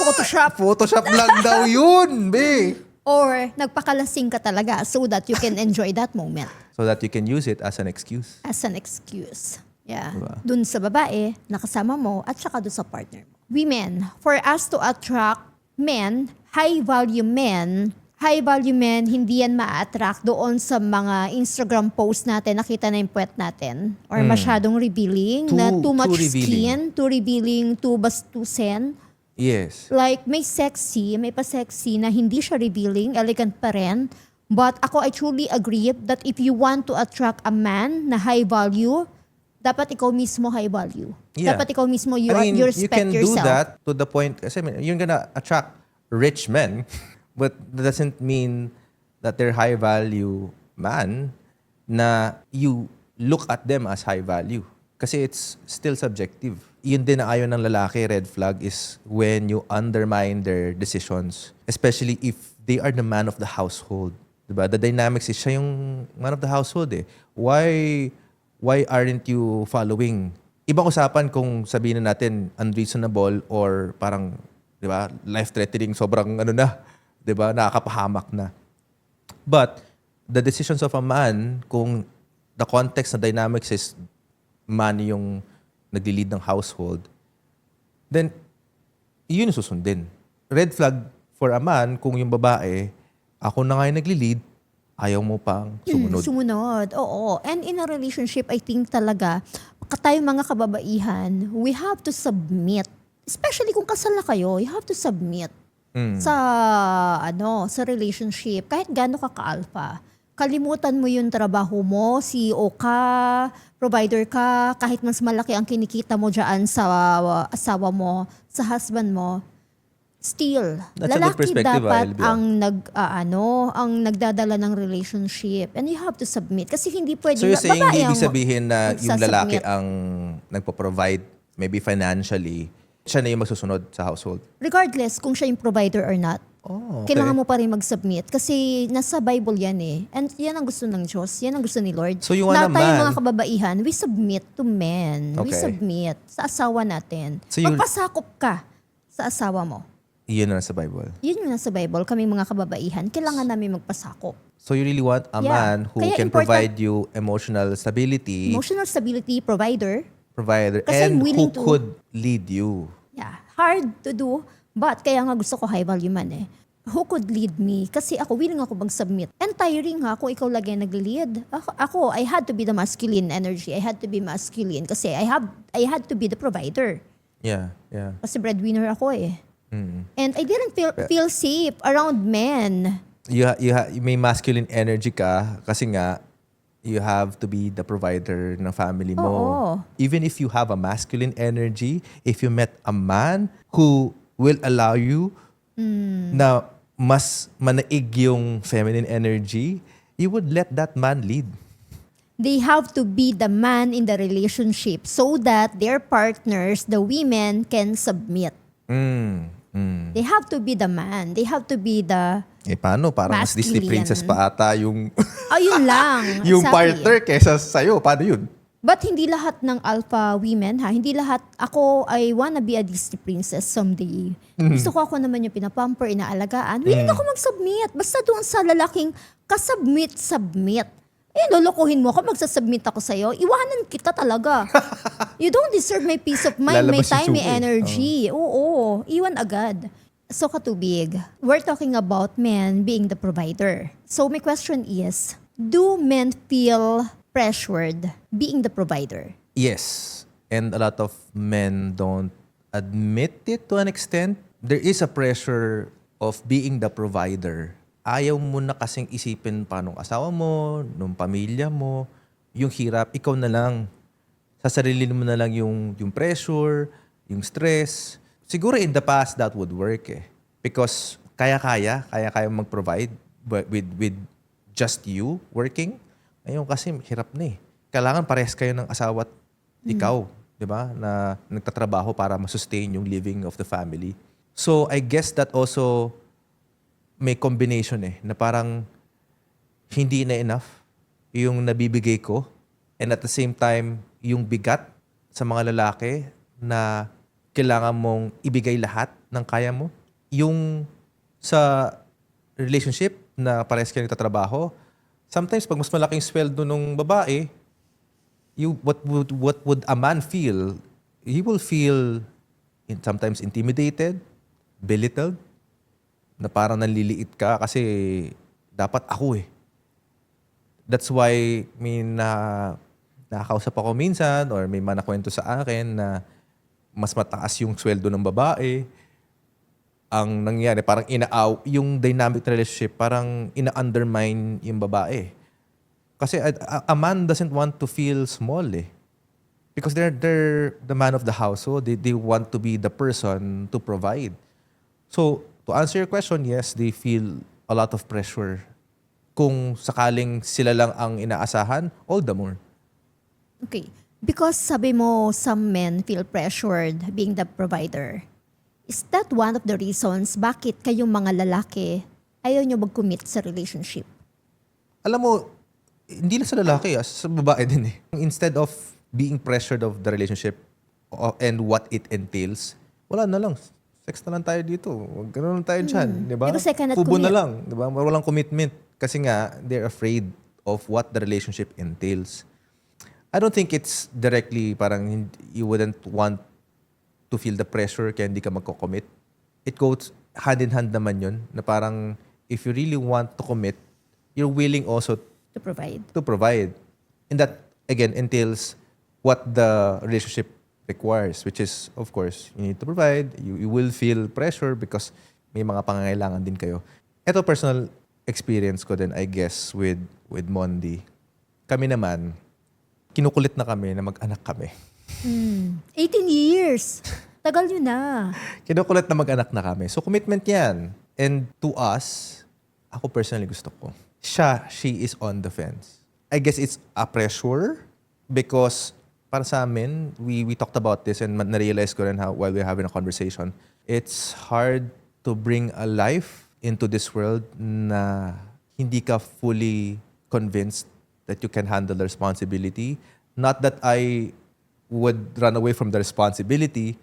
Photoshop. Photoshop lang daw yun, be. Or nagpakalasing ka talaga so that you can enjoy that moment. So that you can use it as an excuse. As an excuse. Yeah. Diba? Dun sa babae, nakasama mo, at saka dun sa partner mo. Women, for us to attract men, high-value men, hindi yan ma-attract doon sa mga Instagram post natin, nakita na yung puwet natin. Or masyadong revealing, na too much skin, too revealing, too bastusin. Yes. Like, may pa-sexy na hindi siya revealing, elegant pa rin. But ako, I truly agree that if you want to attract a man na high value, dapat ikaw mismo high value. Yeah. Dapat ikaw mismo you you respect can yourself. do that to the point, kasi you're gonna attract rich men, but that doesn't mean that they're high value man na you look at them as high value. Kasi it's still subjective. Yun din na ayaw ng lalaki, red flag, is when you undermine their decisions. Especially if they are the man of the household. Diba? The dynamics is siya yung man of the household eh. Why aren't you following? Ibang usapan kung sabihin na natin unreasonable or parang, diba, life-threatening, sobrang na, diba, nakakapahamak na. But the decisions of a man, kung the context na dynamics is man yung nagli-lead ng household, then yun yung susundin. Red flag for a man kung yung babae, ako na nga yung nagli-lead, ayaw mo pang sumunod. Sumunod, oo. And in a relationship, I think talaga, tayong mga kababaihan, we have to submit. Especially kung kasal na kayo, you have to submit sa sa relationship. Kahit gaano ka ka-alpha. Kalimutan mo yung trabaho mo, CEO ka, provider ka, kahit mas malaki ang kinikita mo dyan sa asawa mo, sa husband mo, still, That's a good lalaki perspective, dapat Elvia. ang nagdadala ng relationship. And you have to submit. Kasi hindi pwede So you're saying babae hindi ang sabihin na yung lalaki magsasubmit. ang nagpo-provide, maybe financially, siya na yung magsusunod sa household? Regardless kung siya yung provider or not. Oh, okay. Kailangan mo pa rin mag-submit. Kasi nasa Bible yan eh. And yan ang gusto ng Diyos. Yan ang gusto ni Lord. So you want na a tayong man- mga kababaihan, we submit to men. We Okay. submit sa asawa natin. So you- Magpasakop ka sa asawa mo. Iyon na sa Bible. Yun yung nasa Bible. Kaming mga kababaihan, kailangan namin magpasakop. So you really want a Yeah. man who Kaya can important- provide you emotional stability, Emotional stability, provider. provider, Kasi and I'm who willing to- could lead you. Yeah, hard to do. But kaya nga gusto ko high value man eh. Who could lead me? Kasi ako, willing ako mag-submit. And tiring ha, kung ikaw lagi ang nag-lead. Ako, I had to be the masculine energy. I had to be masculine kasi I had to be the provider. Yeah, yeah. Kasi breadwinner ako eh. Mm. And I didn't feel safe around men. May masculine energy ka kasi nga you have to be the provider ng family mo. Oo. Even if you have a masculine energy, if you met a man who will allow you na mas manaig yung feminine energy, you would let that man lead. They have to be the man in the relationship so that their partners, the women, can submit. They have to be the man. They have to be the... Paano? Parang mas Disney Masculine. princess pa ata yung, Ayun lang. yung Exactly. partner kesa sa'yo. Paano yun? But hindi lahat ng alpha women ha. Hindi lahat. Ako, I wanna be a Disney princess someday. Gusto ko ako naman yung pinapamper, inaalagaan. Willing ako mag-submit. Basta doon sa lalaking submit. Lolokohin mo ako, magsasubmit ako sa'yo. Iwanan kita talaga. You don't deserve my peace of mind, my Lalabas yung time, my suko eh. energy. Oo, iwan agad. So katubig, we're talking about men being the provider. So my question is, do men feel pressured being the provider? Yes. And a lot of men don't admit it to an extent. There is a pressure of being the provider. Ayaw mo na kasing isipin pa nung asawa mo, nung pamilya mo, yung hirap, ikaw na lang. Sa sarili mo na lang yung pressure, yung stress. Siguro in the past, that would work eh. Because kaya mag-provide with just you working. Ngayon kasi hirap na eh. Kailangan parehas kayo ng asawa at ikaw, di ba? Na nagtatrabaho para masustain yung living of the family. So I guess that also may combination eh, na parang hindi na enough yung nabibigay ko. And at the same time, yung bigat sa mga lalaki na kailangan mong ibigay lahat ng kaya mo. Yung sa relationship na parehas kayo nagtatrabaho, sometimes pag mas malaking sweldo ng babae, what would a man feel? He will feel sometimes intimidated, belittled, na parang nanliliit ka kasi dapat ako eh. That's why may nakakausap ako minsan or may manakwento sa akin na mas mataas yung sweldo ng babae. Ang nangyari, parang yung dynamic relationship, parang ina-undermine yung babae. Kasi a man doesn't want to feel small eh. Because they're the man of the household. They want to be the person to provide. So, to answer your question, yes, they feel a lot of pressure. Kung sakaling sila lang ang inaasahan, all the more. Okay. Because sabi mo, some men feel pressured being the provider. Is that one of the reasons bakit kayong mga lalaki ayaw nyo mag-commit sa relationship? Alam mo, hindi lang sa lalaki, sa babae din eh. Instead of being pressured of the relationship and what it entails, wala na lang. Sex na lang tayo dito. Ganoon lang tayo dyan, di ba? Because I cannot Kubo na commit. lang, di ba? Walang commitment. Kasi nga, they're afraid of what the relationship entails. I don't think it's directly parang you wouldn't want to feel the pressure kaya hindi ka magko-commit. It goes hand in hand naman yun na parang if you really want to commit, you're willing also To provide. to provide. And that, again, entails what the relationship requires, which is, of course, you need to provide. You will feel pressure because may mga pangangailangan din kayo. Ito, personal experience ko din, I guess, with Mondi. Kami naman, kinukulit na kami na mag-anak kami. 18 years. Tagal nyo na. Kinukulit na mag-anak na kami. So, commitment yan. And to us, ako personally gusto ko. She is on the fence. I guess it's a pressure because para sa amin, we talked about this and na-realize ko rin how while we're having a conversation, it's hard to bring a life into this world na hindi ka fully convinced that you can handle the responsibility. Not that I would run away from the responsibility,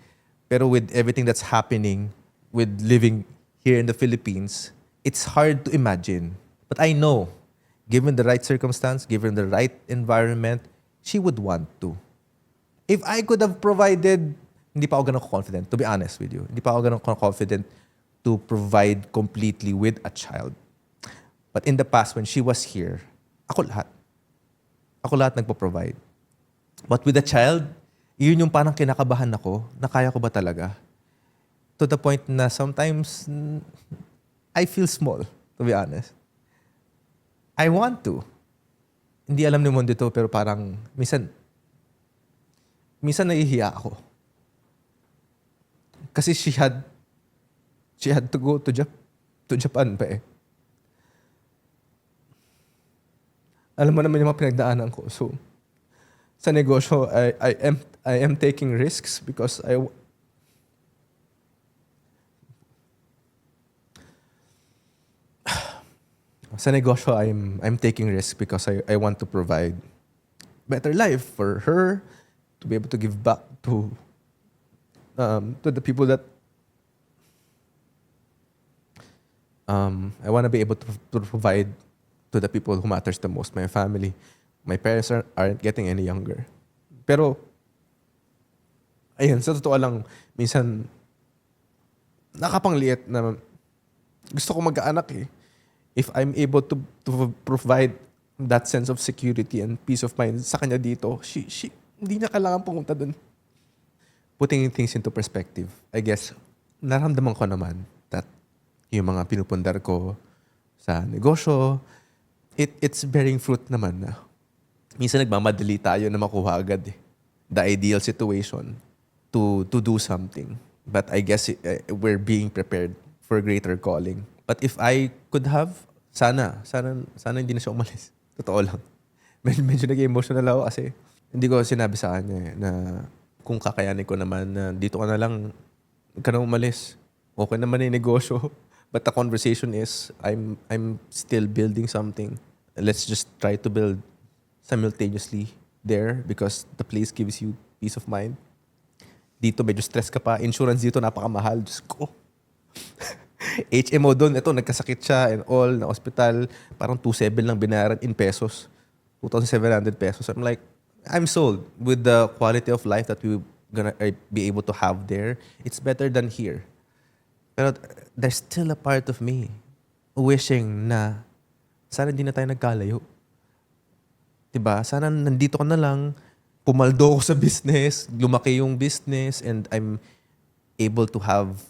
pero with everything that's happening with living here in the Philippines, it's hard to imagine. But I know, given the right circumstance, given the right environment, she would want to. If I could have provided, hindi pa ako ganun confident, to be honest with you. Hindi pa ako ganun confident to provide completely with a child. But in the past, when she was here, ako lahat. Ako lahat nagpo-provide. But with a child, yun yung parang kinakabahan ako, na kaya ko ba talaga? To the point na sometimes, I feel small, to be honest. I want to. Hindi alam ni Mondi to, pero parang minsan nahihiya ako. Kasi she had to go to Japan pa eh. Alam mo naman yung mga pinagdaanan ko. So, sa negosyo, I am taking risks because sa negosyo, I'm taking risks because I want to provide better life for her, to be able to give back to the people that I want to be able to provide to the people who matters the most, my family. My parents aren't getting any younger. Pero, ayun, sa totoo lang, minsan, nakapangliit na gusto ko mag-anak eh. If I'm able to provide that sense of security and peace of mind sa kanya dito, hindi niya kailangan pumunta dun. Putting things into perspective, I guess, naramdaman ko naman that yung mga pinupundar ko sa negosyo, it's bearing fruit naman na. Minsan nagmamadali tayo na makuha agad eh. The ideal situation to do something. But I guess we're being prepared for greater calling. But if I could have, sana hindi na siya umalis. Totoo lang. Medyo nag-emotional ako kasi hindi ko sinabi sa kanya eh, na kung kakayanin ko naman na dito ka na lang, huwag ka na umalis. Okay naman yung negosyo. But the conversation is, I'm still building something. Let's just try to build simultaneously there because the place gives you peace of mind. Dito medyo stress ka pa. Insurance dito napakamahal. Diyos ko. HMO doon, ito, nagkasakit siya and all, na hospital, parang 2,700 lang binayaran in pesos. 2,700 pesos. I'm like, I'm sold with the quality of life that we're gonna be able to have there. It's better than here. Pero there's still a part of me wishing na sana hindi na tayo nagkalayo. Diba? Sana nandito ka na lang, pumaldo ko sa business, lumaki yung business, and I'm able to have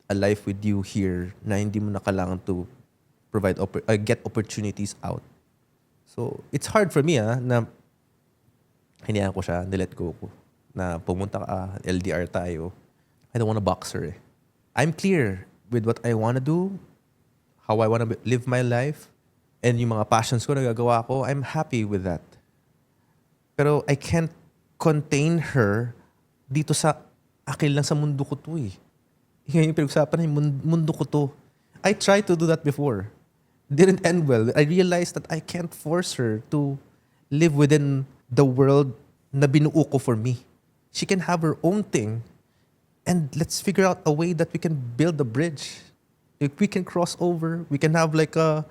a life with you here na hindi mo na kailangan to provide get opportunities out. So, it's hard for me na hinayaan ko siya, nilet go ko, na pumunta ka, LDR tayo. I don't want to box her eh. I'm clear with what I want to do, how I want to live my life, and yung mga passions ko na gagawa ko, I'm happy with that. Pero I can't contain her dito sa akin lang sa mundo ko to eh. Yung pinag-usapan na mundo ko to. I tried to do that before. Didn't end well. I realized that I can't force her to live within the world na binuo ko for me. She can have her own thing. And let's figure out a way that we can build a bridge. If we can cross over, we can have like a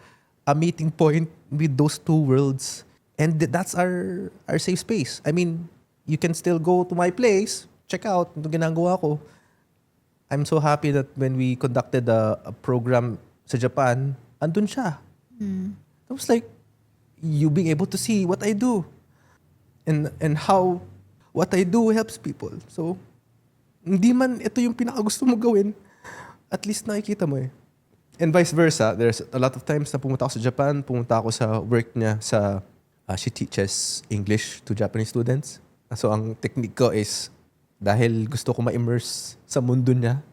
a meeting point with those two worlds. And that's our safe space. I mean, you can still go to my place, check out ito ginagawa ko. I'm so happy that when we conducted a program sa Japan, andun siya. It was like, you being able to see what I do and how what I do helps people. So, hindi man ito yung pinakagusto mo gawin, at least nakikita mo eh. And vice versa, there's a lot of times na pumunta ako sa Japan, pumunta ako sa work niya sa, she teaches English to Japanese students. So, ang technique ko is, dahil gusto ko ma-immerse sa mundo niya,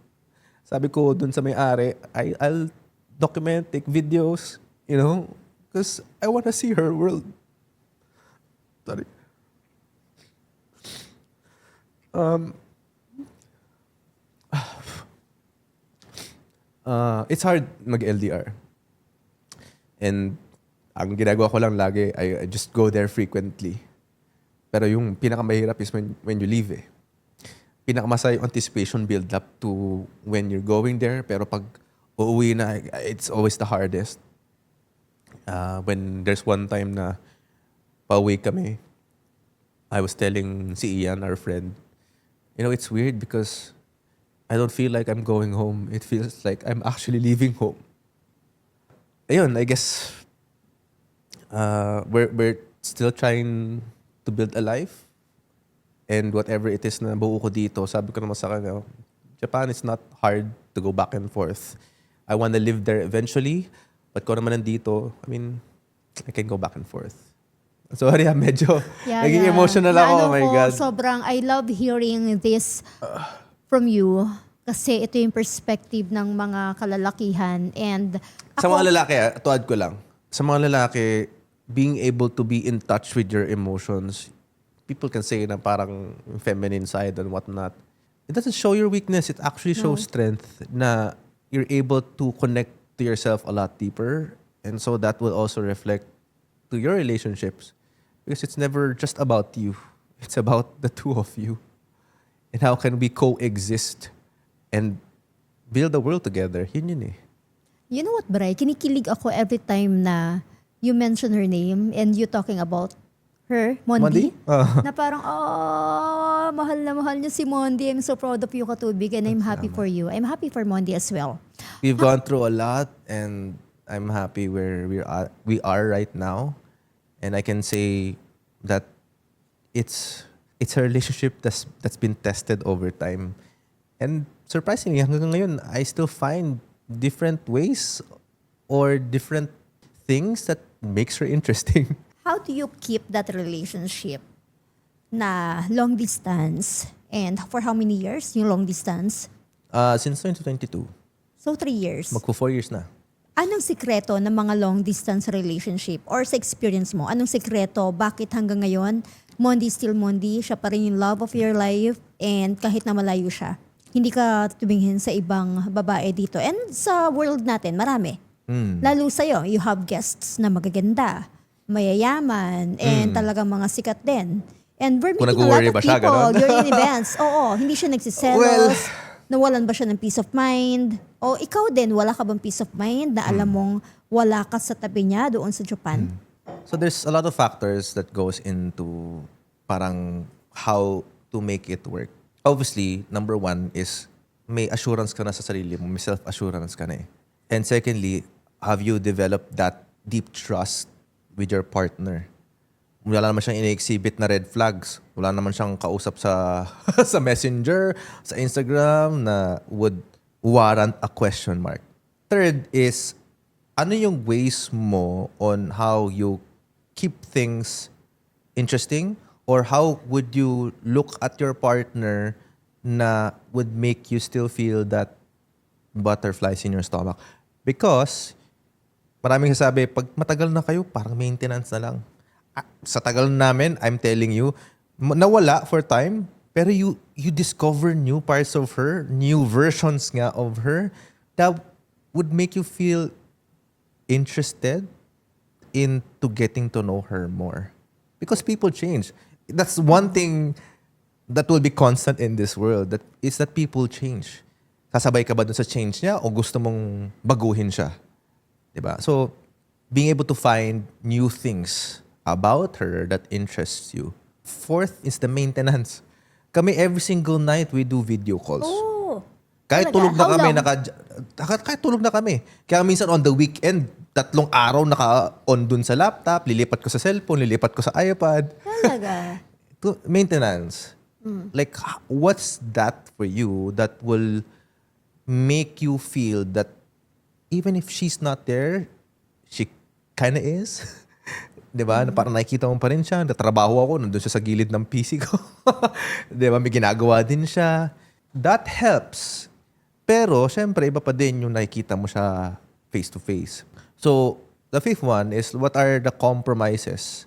sabi ko dun sa may-ari, I'll document, take videos, you know, because I want to see her world. Sorry. It's hard mag-LDR. And ang ginagawa ko lang lagi, I just go there frequently. Pero yung pinakamahirap is when you leave eh. Pinakamasaya yung anticipation build up to when you're going there. Pero pag uuwi na, it's always the hardest. When there's one time na pauwi kami, I was telling si Ian, our friend, you know, it's weird because I don't feel like I'm going home. It feels like I'm actually leaving home. Ayun, I guess we're still trying to build a life. And whatever it is na buo ko dito, sabi ko naman sa kanya, Japan is not hard to go back and forth. I want to live there eventually. But kung naman nandito, I mean, I can go back and forth. Sorry, medyo naging emotional ako. Oh my God. Sobrang, I love hearing this from you. Kasi ito yung perspective ng mga kalalakihan. And Sa mga lalaki, to add ko lang, sa mga lalaki, being able to be in touch with your emotions, people can say na parang feminine side and whatnot. It doesn't show your weakness. It actually shows strength na you're able to connect to yourself a lot deeper. And so that will also reflect to your relationships. Because it's never just about you. It's about the two of you. And how can we coexist and build a world together? Yun eh. You know what, Bray? Kinikilig ako every time na you mention her name and you talking about her, Mondi. Na parang, mahal na mahal niya si Mondi. I'm so proud of you, Katubig, and I'm happy for you. I'm happy for Mondi as well. We've gone through a lot and I'm happy where we are right now. And I can say that it's a relationship that's been tested over time. And surprisingly, hanggang ngayon, I still find different ways or different things that makes her interesting. How do you keep that relationship na long distance? And for how many years yung long distance? Since 2022. So 3 years. Magpo 4 years na. Anong sikreto ng mga long distance relationship? Or sa experience mo, anong sikreto? Bakit hanggang ngayon, Mondi still Mondi, siya pa rin yung love of your life, and kahit na malayo siya, hindi ka tumingin sa ibang babae dito. And sa world natin, marami. Lalo sa'yo, you have guests na magaganda, mayayaman, and talagang mga sikat din. And we're meeting a lot of people. You're in events. Oo, hindi siya nagsiselos. Nawalan ba siya ng peace of mind? O ikaw din, wala ka bang peace of mind na alam mong wala ka sa tabi niya doon sa Japan? So there's a lot of factors that goes into parang how to make it work. Obviously, number one is may assurance ka na sa sarili mo, may self-assurance ka na eh. And secondly, have you developed that deep trust with your partner? Wala naman siyang ini-exhibit na red flags. Wala naman siyang kausap sa sa Messenger, sa Instagram na would warrant a question mark. Third is, ano yung ways mo on how you keep things interesting or how would you look at your partner na would make you still feel that butterflies in your stomach? Because maraming sasabi, pag matagal na kayo, parang maintenance na lang. Sa tagal namin, I'm telling you, nawala for time, pero you discover new parts of her, new versions nga of her that would make you feel interested into getting to know her more. Because people change. That's one thing that will be constant in this world, that is that people change. Sasabay ka ba dun sa change niya o gusto mong baguhin siya? Diba? So, being able to find new things about her that interests you. Fourth is the maintenance. Kami every single night we do video calls. Oh. Kahit Talaga? tulog na How kami, long? kahit tulog na kami. Kaya minsan on the weekend, 3 araw naka-on dun sa laptop, lilipat ko sa cellphone, lilipat ko sa iPad. Talaga. Maintenance. Like, what's that for you that will make you feel that even if she's not there, she kinda is? Diba? Na parang nakikita mo pa rin siya. Natrabaho ako, nandun siya sa gilid ng PC ko. Diba? May ginagawa din siya. That helps. Pero, syempre, iba pa din yung nakikita mo siya face-to-face. So, the fifth one is what are the compromises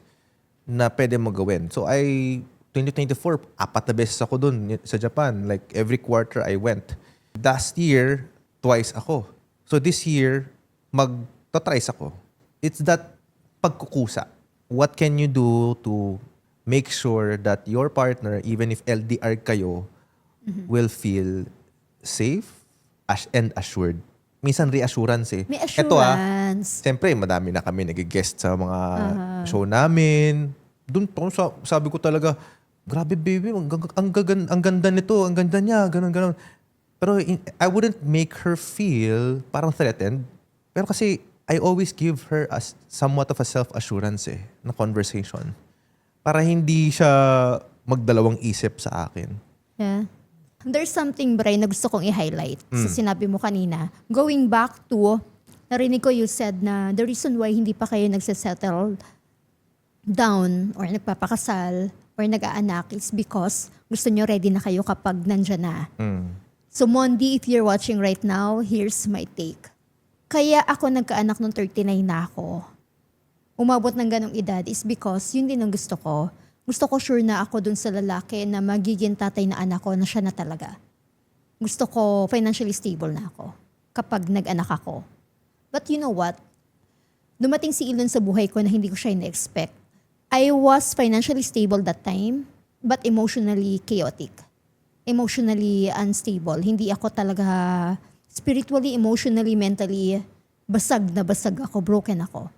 na pwede mo gawin? So, 2024, 4 na beses ako dun sa Japan. Like, every quarter I went. Last year, twice ako. So, this year, magta-tries ako. It's that pagkukusa. What can you do to make sure that your partner, even if LDR kayo, will feel safe and assured? Minsan reassurance eh. May Ito assurance. siyempre, madami na kami nag-guest sa mga show namin. Doon po, sabi ko talaga, grabe baby, ang ganda nito, ang ganda niya, ganun. Pero I wouldn't make her feel parang threatened. Pero kasi I always give her somewhat of a self-assurance na conversation. Para hindi siya magdalawang isip sa akin. Yeah. There's something, Bray, na gusto kong i-highlight sa sinabi mo kanina. Going back to, narinig ko you said na the reason why hindi pa kayo nagsasettle down or nagpapakasal or nag-aanak is because gusto nyo ready na kayo kapag nandyan na. So, Mondi, if you're watching right now, here's my take. Kaya ako nagkaanak nung 39 na ako. Umabot ng ganong edad is because yun din ang gusto ko. Gusto ko sure na ako dun sa lalaki na magiging tatay na anak ko na siya na talaga. Gusto ko financially stable na ako kapag nag-anak ako. But you know what? Dumating si Elon sa buhay ko na hindi ko siya ina-expect. I was financially stable that time, but emotionally chaotic. Emotionally unstable. Hindi ako talaga spiritually, emotionally, mentally basag na basag ako, broken ako.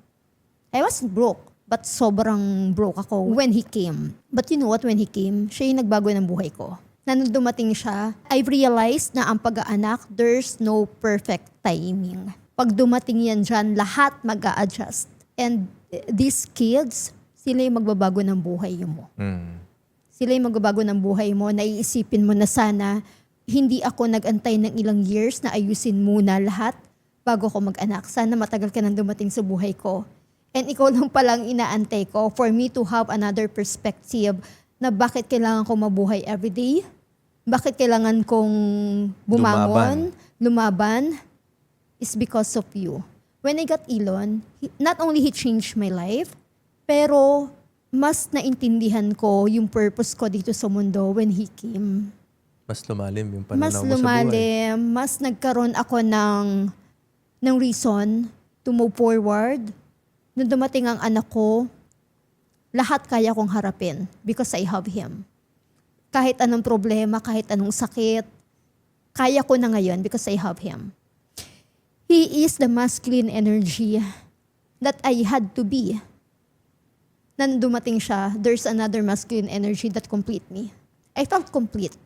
I wasn't broke, but sobrang broke ako when he came. But you know what, when he came, siya yung nagbago ng buhay ko. Na nung dumating siya, I've realized na ang pag-aanak, there's no perfect timing. Pag dumating yan dyan, lahat mag-a-adjust. And these kids, sila yung magbabago ng buhay mo. Sila yung magbabago ng buhay mo, naiisipin mo na sana hindi ako nag-antay ng ilang years na ayusin muna lahat bago ko mag-anak. Sana matagal ka nang dumating sa buhay ko. And ikaw lang palang inaantay ko for me to have another perspective na bakit kailangan ko mabuhay everyday, bakit kailangan kong bumangon, lumaban, is because of you. When I got Elon, not only he changed my life, pero mas naintindihan ko yung purpose ko dito sa mundo when he came. Mas lumalim yung pananaw Mas mo sa buhay. lumalim, mas nagkaroon ako ng reason to move forward. Nung dumating ang anak ko, lahat kaya kong harapin because I have him. Kahit anong problema, kahit anong sakit, kaya ko na ngayon because I have him. He is the masculine energy that I had to be. Nang dumating siya, there's another masculine energy that complete me. I felt complete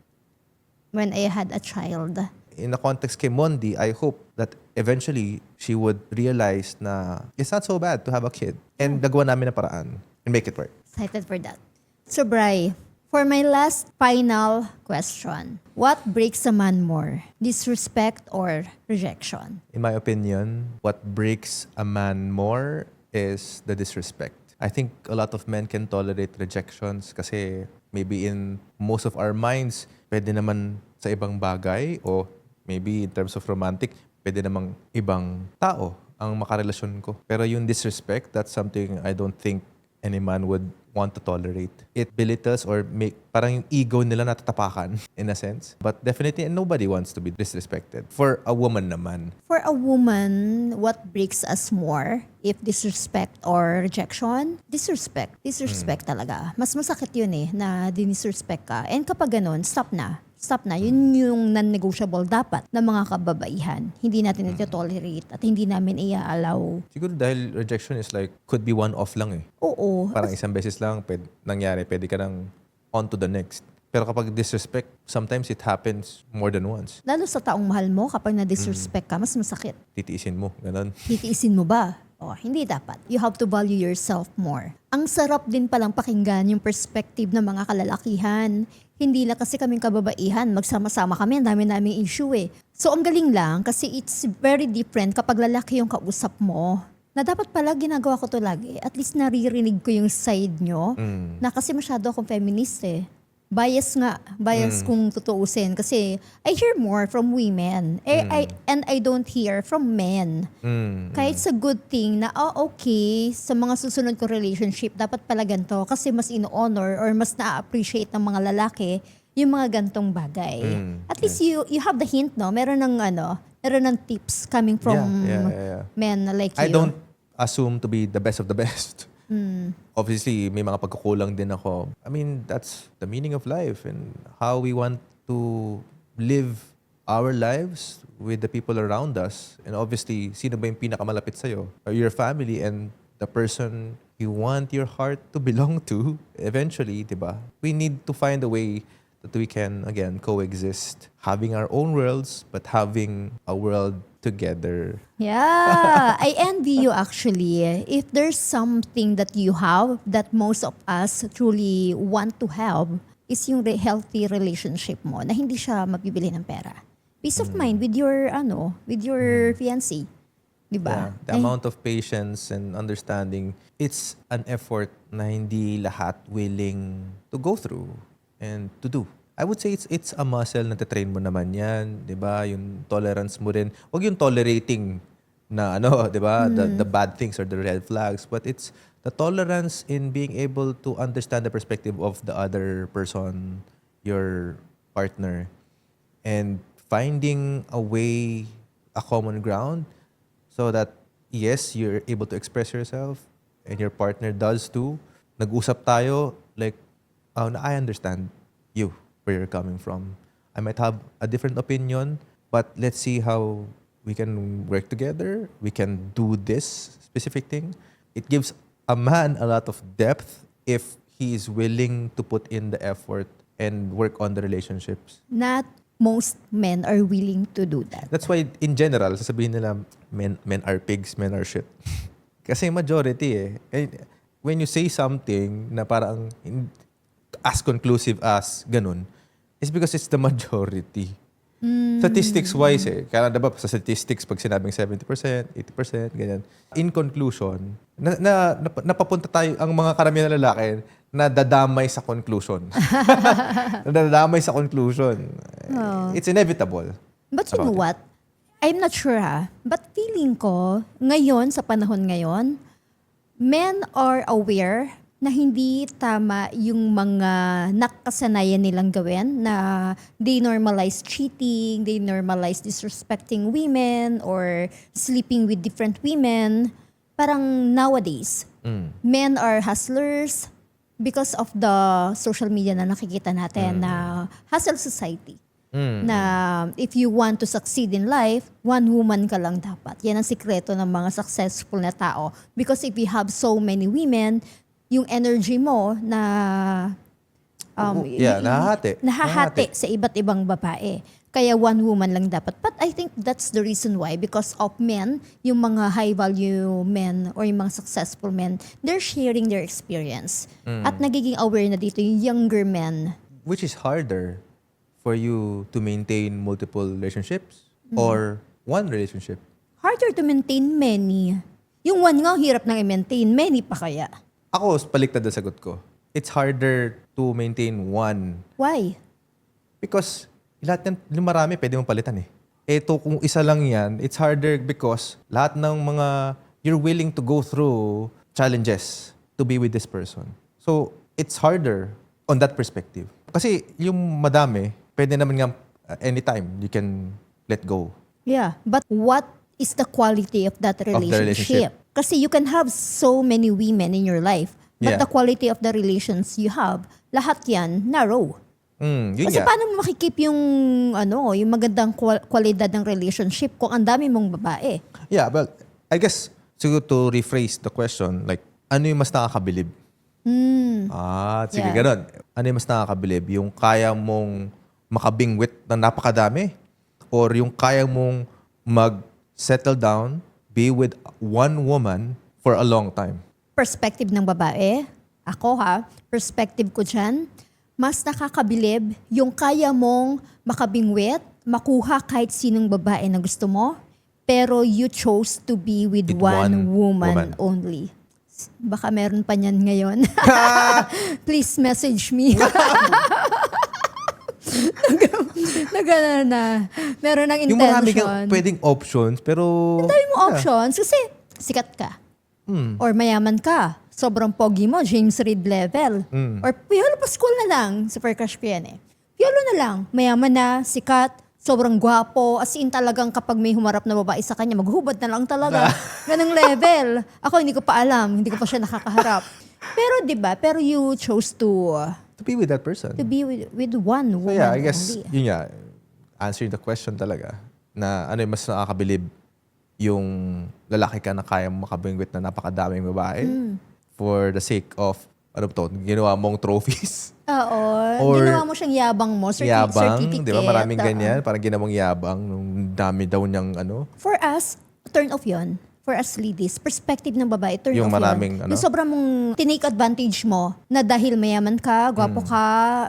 when I had a child. In the context kay Mondi, I hope that eventually she would realize na it's not so bad to have a kid. And nagawa namin na paraan and make it work. Excited for that. So, Bri, for my last final question, what breaks a man more? Disrespect or rejection? In my opinion, what breaks a man more is the disrespect. I think a lot of men can tolerate rejections kasi maybe in most of our minds, pwede naman sa ibang bagay o maybe in terms of romantic, pwede namang ibang tao ang makarelasyon ko. Pero yung disrespect, that's something I don't think any man would want to tolerate. It belittles or make parang yung ego nila natatapakan in a sense. But definitely nobody wants to be disrespected. For a woman naman. For a woman, what breaks us more? If disrespect or rejection? Disrespect. Disrespect talaga. Mas masakit yun na dinisrespect ka. And kapag ganun, stop na. Stop na. Yun yung non-negotiable dapat ng mga kababaihan. Hindi natin ito tolerate at hindi namin i-allow. Siguro dahil rejection is like, could be one-off lang eh. Oo. Parang isang beses lang nangyari, pwede ka nang on to the next. Pero kapag disrespect, sometimes it happens more than once. Lalo sa taong mahal mo, kapag na-disrespect ka, mas masakit. Titiisin mo, ganun. Titiisin mo ba? Oh, hindi dapat. You have to value yourself more. Ang sarap din palang pakinggan yung perspective ng mga kalalakihan. Hindi lang kasi kaming kababaihan, magsama-sama kami, ang dami-naming issue eh. So ang galing lang kasi it's very different kapag lalaki yung kausap mo. Na dapat pala ginagawa ko to lagi. At least naririnig ko yung side nyo. Na kasi masyado akong feminist eh. Bias nga. Bias kung tutuusin. Kasi I hear more from women. And I don't hear from men. Kahit sa good thing na, okay, sa mga susunod ko relationship, dapat pala ganito. Kasi mas in-honor or mas na-appreciate ng mga lalaki yung mga gantong bagay. At least you have the hint, no? Meron ng tips coming from Yeah. men like you. I don't assume to be the best of the best. Obviously, may mga pagkukulang din ako. I mean, that's the meaning of life and how we want to live our lives with the people around us. And obviously, sino ba yung pinakamalapit sa'yo? Or your family and the person you want your heart to belong to. Eventually, di ba? We need to find a way that we can, again, coexist. Having our own worlds, but having a world together. Yeah, I envy you actually. If there's something that you have that most of us truly want to have, is yung healthy relationship mo na hindi siya mabibili ng pera. Peace of mind with your fiancé. Diba? Yeah, the amount of patience and understanding, it's an effort na hindi lahat willing to go through and to do. I would say it's a muscle na train mo naman yan, 'di ba? Yung tolerance mo rin. Huwag yung tolerating na 'di ba? The bad things or the red flags, but it's the tolerance in being able to understand the perspective of the other person, your partner, and finding a way, a common ground so that yes, you're able to express yourself and your partner does too. Nag-usap tayo like, I understand you, where you're coming from. I might have a different opinion, but let's see how we can work together. We can do this specific thing. It gives a man a lot of depth if he is willing to put in the effort and work on the relationships. Not most men are willing to do that. That's why, in general, sasabihin nila, men are pigs, men are shit. Kasi majority eh. And when you say something na parang as conclusive as ganun, it's because it's the majority. Statistics-wise eh. Kaya diba sa statistics, pag sinabing 70%, 80%, ganyan. In conclusion, napapunta tayo, ang mga karamihan na lalaki, na dadamay sa conclusion. Nadadamay sa conclusion. It's inevitable. But you know what? I'm not sure but feeling ko, ngayon, sa panahon ngayon, men are aware na hindi tama yung mga nakasanayan nilang gawin na they normalize cheating, they normalize disrespecting women or sleeping with different women. Parang nowadays, men are hustlers because of the social media na nakikita natin na hustle society. Na if you want to succeed in life, one woman ka lang dapat. Yan ang sikreto ng mga successful na tao. Because if you have so many women, yung energy mo na nahahati sa iba't ibang babae. Kaya one woman lang dapat. But I think that's the reason why. Because of men, yung mga high-value men or yung mga successful men, they're sharing their experience. At nagiging aware na dito yung younger men. Which is harder for you to maintain multiple relationships or one relationship? Harder to maintain many. Yung one nga, hirap nang i-maintain. Many pa kaya. Ako, baliktad na sagot ko. It's harder to maintain one. Why? Because lahat yung marami, pwede mong palitan eh. Ito, kung isa lang yan, it's harder because lahat ng mga, you're willing to go through challenges to be with this person. So, it's harder on that perspective. Kasi yung madami, pwede naman nga anytime you can let go. Yeah, but what is the quality of that relationship? Kasi you can have so many women in your life, but the quality of the relations you have, lahat yan narrow. Yun Kasi nga. paano mo makikip yung yung magandang kwalidad ng relationship kung ang dami mong babae? Yeah, well, I guess, siguro to rephrase the question, like, ano yung mas nakakabilib? Sige, Yeah. ganun. Ano yung mas nakakabilib? Yung kaya mong makabingwit ng napakadami? Or yung kaya mong mag-settle down, be with one woman for a long time? Perspective ng babae, perspective ko dyan, mas nakakabilib yung kaya mong makabingwit, makuha kahit sinong babae na gusto mo, pero you chose to be with With one one woman woman. only. Baka meron pa niyan ngayon. Please message me. Nagana na. Meron ng Yung marami intention. kang pwedeng options, pero... Dami mo options kasi sikat ka. Or mayaman ka. Sobrang pogi mo, James Reid level. Or Piolo Pascual na lang. Super crush ko yan eh. Piolo na lang. Mayaman na, sikat, sobrang gwapo. As in talagang kapag may humarap na babae sa kanya, maghubad na lang talaga. Ganang level. Ako hindi ko pa alam. Hindi ko pa siya nakakaharap. Pero diba, pero you chose to To be with that person. be with one So woman yeah, I guess, only. yun nga, answering the question talaga, na ano yung mas nakakabilib, yung lalaki ka na kaya mo makabingwit na napakadaming babae for the sake of, ginawa mong trophies. Oo. Or Ginawa mo siyang yabang mo. Yabang, Certificate. di ba? Maraming Oo. ganyan. Parang ginawang yabang. Nung dami daw niyang For us, turn off yon. For us ladies, perspective ng babae, turn Yung off maraming, yun. Yung sobrang mong tinake advantage mo na dahil mayaman ka, gwapo ka,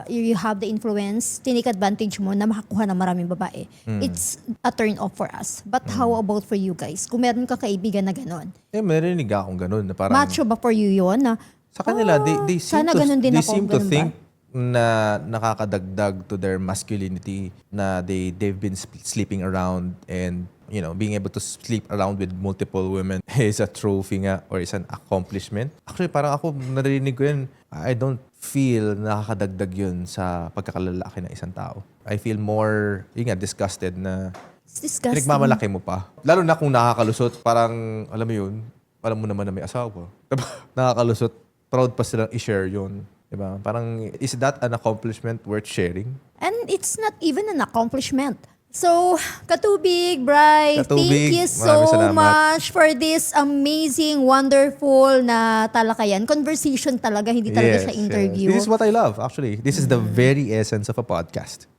you have the influence, tinake advantage mo na makakuha ng maraming babae. It's a turn off for us. But how about for you guys? Kung meron ka kaibigan na gano'n, marinig akong ganun. Na parang, macho ba for you yun? Na, sa kanila, they seem sana to, ganun din they ako, seem to ganun ba? think na nakakadagdag to their masculinity, na they've been sleeping around, and being able to sleep around with multiple women is a trophy nga, or is an accomplishment. Actually, parang ako narinig ko yun, I don't feel nakakadagdag yun sa pagkakalalaki ng isang tao. I feel more, disgusted na it's disgusting. pinagmamalaki mo pa. Lalo na kung nakakalusot, parang, alam mo yun, alam mo naman na may asawa. Diba? Nakakalusot, proud pa silang i-share yun. Diba? Parang, is that an accomplishment worth sharing? And it's not even an accomplishment. So, Katubig, Bri, Katubig, thank you maraming so salamat. much for this amazing, wonderful na talakayan. Conversation talaga, hindi talaga siya interview. This is what I love, actually. This is the very essence of a podcast.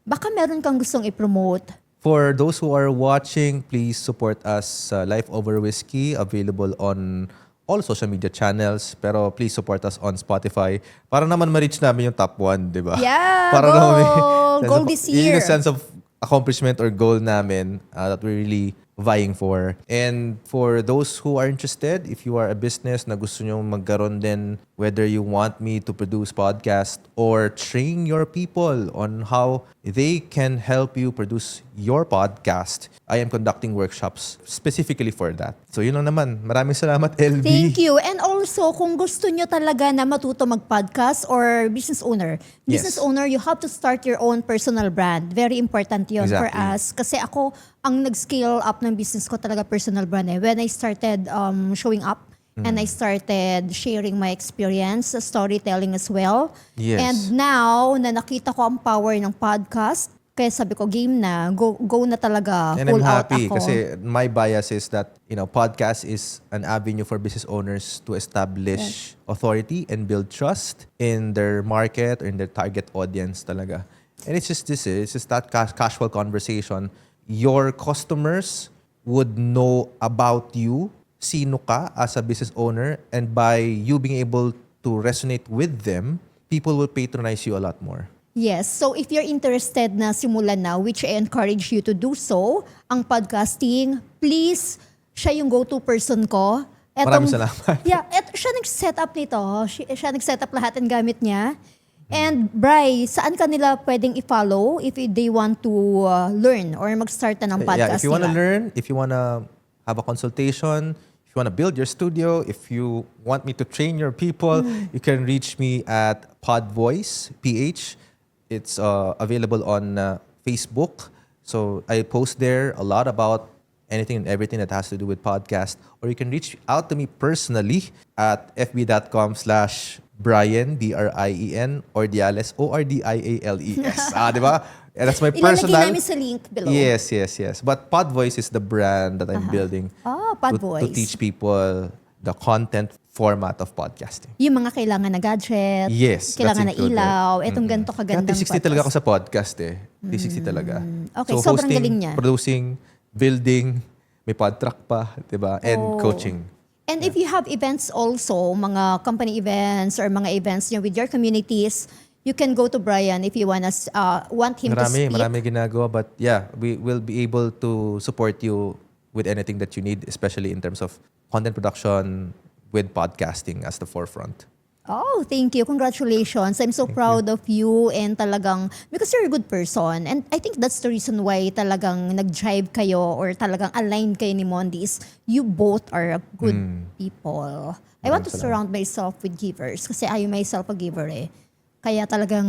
Baka meron kang gustong i-promote. For those who are watching, please support us, Life Over Whiskey, available on all social media channels. Pero please support us on Spotify para naman ma-reach namin yung top 1, di ba? Yeah, Para goal! naman Goal this yun year. yung sense of accomplishment or goal namin that we're really vying for. And for those who are interested, if you are a business na gusto nyo magkaroon din, whether you want me to produce podcast or train your people on how they can help you produce your podcast, I am conducting workshops specifically for that. So yun lang naman. Maraming salamat, LB. Thank you. And also, kung gusto nyo talaga na matuto mag-podcast or business owner, Yes. you have to start your own personal brand. Very important yun for Exactly. us. Kasi ako, ang nag-scale up ng business ko talaga personal brand eh. When I started showing up, and I started sharing my experience, storytelling as well. Yes. And now, na nakita ko ang power ng podcast, kaya sabi ko, game na, go na talaga, And I'm full out happy ako. kasi my bias is that, podcast is an avenue for business owners to establish authority and build trust in their market or in their target audience talaga. And it's just that casual conversation. Your customers would know about you, sino ka as a business owner, and by you being able to resonate with them, people will patronize you a lot more. Yes. So if you're interested na simulan na, which I encourage you to do so, ang podcasting, please, siya yung go-to person ko. Maraming salamat. Yeah, siya nag-set up nito. Siya nag-set up lahat ng gamit niya. And Bri, saan ka nila pwedeng i-follow if they want to learn or mag-start na ng podcast If you want to nila? learn, if you want to have a consultation, if you want to build your studio, if you want me to train your people, you can reach me at Podvoice PH. It's available on Facebook. So I post there a lot about anything and everything that has to do with podcast. Or you can reach out to me personally at fb.com/Brian, Brien, Ordiales, Ordiales. Di ba? And that's my Ilalagay personal. namin sa link below. Yes. But Pod Voice is the brand that I'm building Pod to Voice. teach people the content format of podcasting. Yung mga kailangan na gadget, Yes, kailangan na that's included. ilaw, etong ganito Kaya kagandang 360 talaga ako sa podcast eh. 360 talaga. Okay, sobrang hosting, galing niya. producing, building, may pod track pa, di ba? And coaching. And if you have events also, mga company events or mga events nyo with your communities, you can go to Brian if you want him to speak. Marami ginagawa. But yeah, we will be able to support you with anything that you need, especially in terms of content production with podcasting as the forefront. Oh, thank you. Congratulations. I'm so proud of you and talagang, because you're a good person. And I think that's the reason why talagang nag-drive kayo or talagang aligned kayo ni Mondi is you both are good people. I want to surround myself with givers kasi I myself a giver eh. Kaya talagang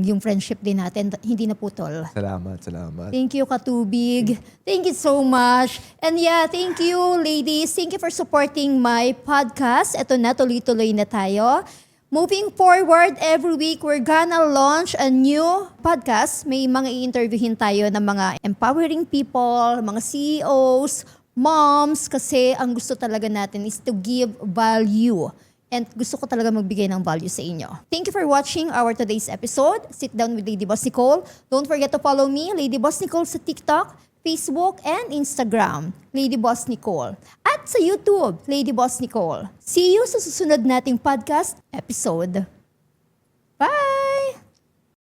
yung friendship din natin hindi naputol. Salamat. Thank you, Katubig. Thank you so much. And yeah, thank you, ladies. Thank you for supporting my podcast. Ito na, tuloy-tuloy na tayo. Moving forward, every week, we're gonna launch a new podcast. May mga i-interviewin tayo ng mga empowering people, mga CEOs, moms, kasi ang gusto talaga natin is to give value. And gusto ko talaga magbigay ng value sa inyo. Thank you for watching our today's episode. Sit down with Lady Boss Nicole. Don't forget to follow me, Lady Boss Nicole, sa TikTok, Facebook, and Instagram, Lady Boss Nicole. At sa YouTube, Lady Boss Nicole. See you sa susunod nating podcast episode.